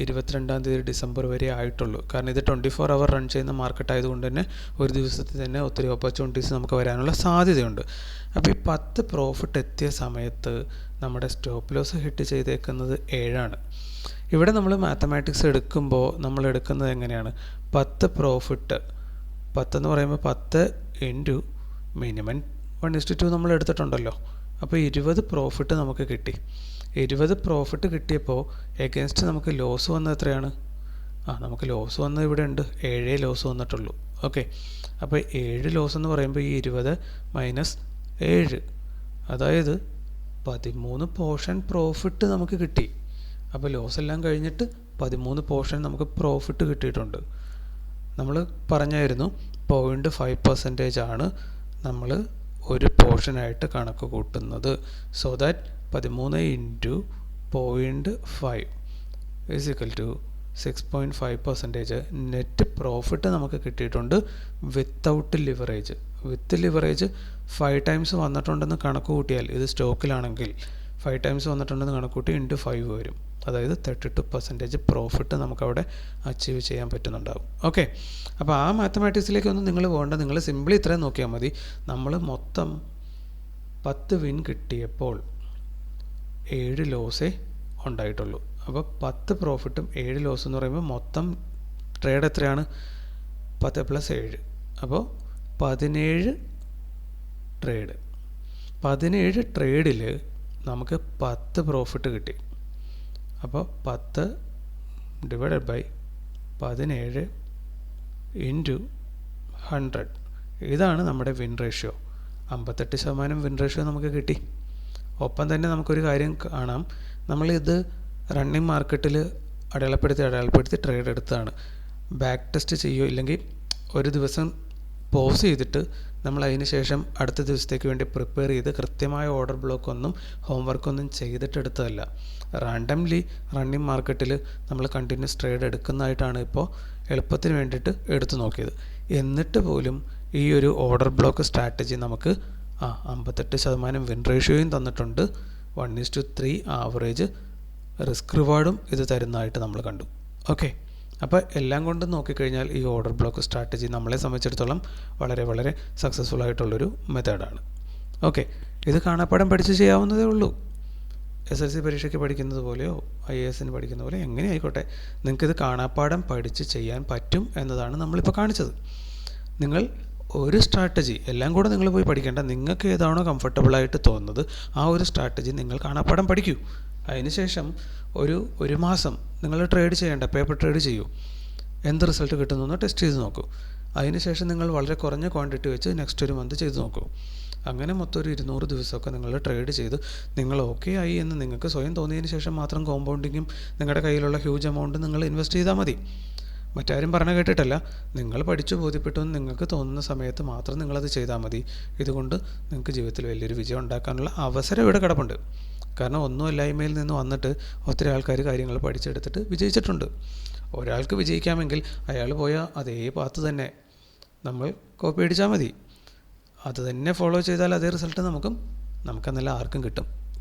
22 തീയതി ഡിസംബർ വരെ ആയിട്ടുള്ളൂ. കാരണം ഇത് 24 അവർ റൺ ചെയ്യുന്ന മാർക്കറ്റ് ആയതുകൊണ്ട് തന്നെ ഒരു ദിവസത്തിൽ തന്നെ ഒത്തിരി ഓപ്പർച്യൂണിറ്റീസ് നമുക്ക് വരാനുള്ള സാധ്യതയുണ്ട്. അപ്പോൾ ഈ 10 പ്രോഫിറ്റ് എത്തിയ സമയത്ത് നമ്മുടെ സ്റ്റോപ്പ് ലോസ് ഹിറ്റ് ചെയ്തേക്കുന്നത് 7 ഇവിടെ നമ്മൾ മാത്തമാറ്റിക്സ് എടുക്കുമ്പോൾ നമ്മൾ എടുക്കുന്നത് എങ്ങനെയാണ്? 10 പ്രോഫിറ്റ്, 10 എന്ന് പറയുമ്പോൾ 10 ഇൻറ്റു മിനിമം 1:2 നമ്മൾ എടുത്തിട്ടുണ്ടല്ലോ. അപ്പോൾ 20 പ്രോഫിറ്റ് നമുക്ക് കിട്ടി. 20 പ്രോഫിറ്റ് കിട്ടിയപ്പോൾ എഗെൻസ്റ്റ് നമുക്ക് ലോസ് വന്നത് എത്രയാണ്? നമുക്ക് ലോസ് വന്നത് ഇവിടെ ഉണ്ട്, 7 ലോസ് വന്നിട്ടുള്ളൂ. ഓക്കെ, അപ്പോൾ 7 ലോസ് എന്ന് പറയുമ്പോൾ ഈ 20 മൈനസ് 7, അതായത് 13 പോർഷൻ പ്രോഫിറ്റ് നമുക്ക് കിട്ടി. അപ്പോൾ ലോസ് എല്ലാം കഴിഞ്ഞിട്ട് 13 പോർഷൻ നമുക്ക് പ്രോഫിറ്റ് കിട്ടിയിട്ടുണ്ട്. നമ്മൾ പറഞ്ഞായിരുന്നു 0.5% ആണ് നമ്മൾ ഒരു പോർഷനായിട്ട് കണക്ക് കൂട്ടുന്നത്. So that 13 into 0.5 is equal to 6.5% net profit നമുക്ക് കിട്ടിയിട്ടുണ്ട് without leverage. With leverage 5 times വന്നിട്ടുണ്ടെന്ന് കണക്ക് കൂട്ടിയാൽ, ഇത് സ്റ്റോക്കിലാണെങ്കിൽ 5 ടൈംസ് വന്നിട്ടുണ്ടെന്ന് കണക്ക് കൂട്ടി ഇൻറ്റു 5 വരും. അതായത് 32% പ്രോഫിറ്റ് നമുക്കവിടെ അച്ചീവ് ചെയ്യാൻ പറ്റുന്നുണ്ടാകും. ഓക്കെ, അപ്പോൾ ആ മാത്തമാറ്റിക്സിലേക്കൊന്നും നിങ്ങൾ പോകേണ്ട. നിങ്ങൾ സിമ്പിളി ഇത്രയും നോക്കിയാൽ മതി. നമ്മൾ മൊത്തം 10 വിൻ കിട്ടിയപ്പോൾ 7 ലോസേ ഉണ്ടായിട്ടുള്ളൂ. അപ്പോൾ 10 പ്രോഫിറ്റും 7 ലോസ് എന്ന് പറയുമ്പോൾ മൊത്തം ട്രേഡ് എത്രയാണ്? 10 + 7, അപ്പോൾ 17 ട്രേഡ്. 17 ട്രേഡിൽ നമുക്ക് 10 പ്രോഫിറ്റ് കിട്ടി. അപ്പോൾ 10 ഡിവൈഡഡ് ബൈ 17 ഇൻറ്റു 100, ഇതാണ് നമ്മുടെ വിൻ റേഷ്യോ. 58% വിൻ റേഷ്യോ നമുക്ക് കിട്ടി. ഒപ്പം തന്നെ നമുക്കൊരു കാര്യം കാണാം, നമ്മളിത് റണ്ണിങ് മാർക്കറ്റിൽ അടയാളപ്പെടുത്തി ട്രേഡ് എടുത്തതാണ്. ബാക്ക് ടെസ്റ്റ് ചെയ്യുമോ ഇല്ലെങ്കിൽ ഒരു ദിവസം പോസ് ചെയ്തിട്ട് നമ്മൾ അതിന് ശേഷം അടുത്ത ദിവസത്തേക്ക് വേണ്ടി പ്രിപ്പയർ ചെയ്ത് കൃത്യമായ ഓർഡർ ബ്ലോക്കൊന്നും ഹോംവർക്കൊന്നും ചെയ്തിട്ടെടുത്തതല്ല. റാൻഡംലി റണ്ണിങ് മാർക്കറ്റിൽ നമ്മൾ കണ്ടിന്യൂസ് ട്രേഡ് എടുക്കുന്നതായിട്ടാണ് ഇപ്പോൾ എളുപ്പത്തിന് വേണ്ടിയിട്ട് എടുത്തു നോക്കിയത്. എന്നിട്ട് പോലും ഈ ഒരു ഓർഡർ ബ്ലോക്ക് സ്ട്രാറ്റജി നമുക്ക് 58% വിൻ റേഷ്യോയും തന്നിട്ടുണ്ട്. 1:3 ആവറേജ് റിസ്ക് റിവാർഡും ഇത് തരുന്നതായിട്ട് നമ്മൾ കണ്ടു. ഓക്കെ, അപ്പോൾ എല്ലാം കൊണ്ടും നോക്കിക്കഴിഞ്ഞാൽ ഈ ഓർഡർ ബ്ലോക്ക് സ്ട്രാറ്റജി നമ്മളെ സംബന്ധിച്ചിടത്തോളം വളരെ വളരെ സക്സസ്ഫുൾ ആയിട്ടുള്ളൊരു മെത്തേഡാണ്. ഓക്കെ, ഇത് കാണാപ്പാഠം പഠിച്ച് ചെയ്യാവുന്നതേ ഉള്ളൂ. SSLC പരീക്ഷയ്ക്ക് പഠിക്കുന്നത് പോലെയോ IASന് പഠിക്കുന്ന പോലെ എങ്ങനെ ആയിക്കോട്ടെ, നിങ്ങൾക്കിത് കാണാപ്പാഠം പഠിച്ച് ചെയ്യാൻ പറ്റും എന്നതാണ് നമ്മളിപ്പോൾ കാണിച്ചത്. നിങ്ങൾ ഒരു സ്ട്രാറ്റജി എല്ലാം കൂടെ നിങ്ങൾ പോയി പഠിക്കേണ്ട, നിങ്ങൾക്ക് ഏതാണോ കംഫർട്ടബിളായിട്ട് തോന്നുന്നത് ആ ഒരു സ്ട്രാറ്റജി നിങ്ങൾ കാണാപ്പാഠം പഠിക്കൂ. അതിനുശേഷം ഒരു മാസം നിങ്ങൾ ട്രേഡ് ചെയ്യേണ്ട, പേപ്പർ ട്രേഡ് ചെയ്യൂ. എന്ത് റിസൾട്ട് കിട്ടുന്നു ടെസ്റ്റ് ചെയ്ത് നോക്കൂ. അതിനുശേഷം നിങ്ങൾ വളരെ കുറഞ്ഞ ക്വാണ്ടിറ്റി വെച്ച് നെക്സ്റ്റ് ഒരു മന്ത് ചെയ്ത് നോക്കൂ. അങ്ങനെ മൊത്തം ഒരു 200 ദിവസമൊക്കെ നിങ്ങൾ ട്രേഡ് ചെയ്ത് നിങ്ങൾ ഓക്കെ ആയി എന്ന് നിങ്ങൾക്ക് സ്വയം തോന്നിയതിന് ശേഷം മാത്രം കോമ്പൗണ്ടിങ്ങും നിങ്ങളുടെ കയ്യിലുള്ള ഹ്യൂജ് എമൗണ്ട് നിങ്ങൾ ഇൻവെസ്റ്റ് ചെയ്താൽ മതി. മറ്റാരും പറഞ്ഞു കേട്ടിട്ടല്ല, നിങ്ങൾ പഠിച്ചു ബോധ്യപ്പെട്ടു എന്ന് നിങ്ങൾക്ക് തോന്നുന്ന സമയത്ത് മാത്രം നിങ്ങളത് ചെയ്താൽ മതി. ഇതുകൊണ്ട് നിങ്ങൾക്ക് ജീവിതത്തിൽ വലിയൊരു വിജയം ഉണ്ടാക്കാനുള്ള അവസരം ഇവിടെ കിടപ്പുണ്ട്. കാരണം ഒന്നുമല്ലായ്മയിൽ നിന്ന് വന്നിട്ട് ഒത്തിരി ആൾക്കാർ കാര്യങ്ങൾ പഠിച്ചെടുത്തിട്ട് വിജയിച്ചിട്ടുണ്ട്. ഒരാൾക്ക് വിജയിക്കാമെങ്കിൽ അയാൾ പോയ അതേ പാത്ത് തന്നെ നമ്മൾ കോപ്പി അടിച്ചാൽ മതി. അത് തന്നെ ഫോളോ ചെയ്താൽ അതേ റിസൾട്ട് നമുക്കെന്നല്ല ആർക്കും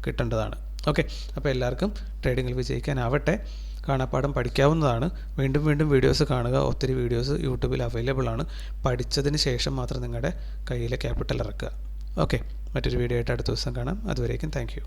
കിട്ടേണ്ടതാണ്. ഓക്കെ, അപ്പോൾ എല്ലാവർക്കും ട്രേഡിങ്ങിൽ വിജയിക്കാനാവട്ടെ. കാണാപ്പാഠം പഠിക്കാവുന്നതാണ്. വീണ്ടും വീണ്ടും വീഡിയോസ് കാണുക. ഒത്തിരി വീഡിയോസ് യൂട്യൂബിൽ അവൈലബിൾ ആണ്. പഠിച്ചതിന് ശേഷം മാത്രം നിങ്ങളുടെ കയ്യിലെ ക്യാപിറ്റൽ ഇറക്കുക. ഓക്കെ, മറ്റൊരു വീഡിയോ ആയിട്ട് അടുത്ത ദിവസം കാണാം. അതുവരേക്കും താങ്ക് യു.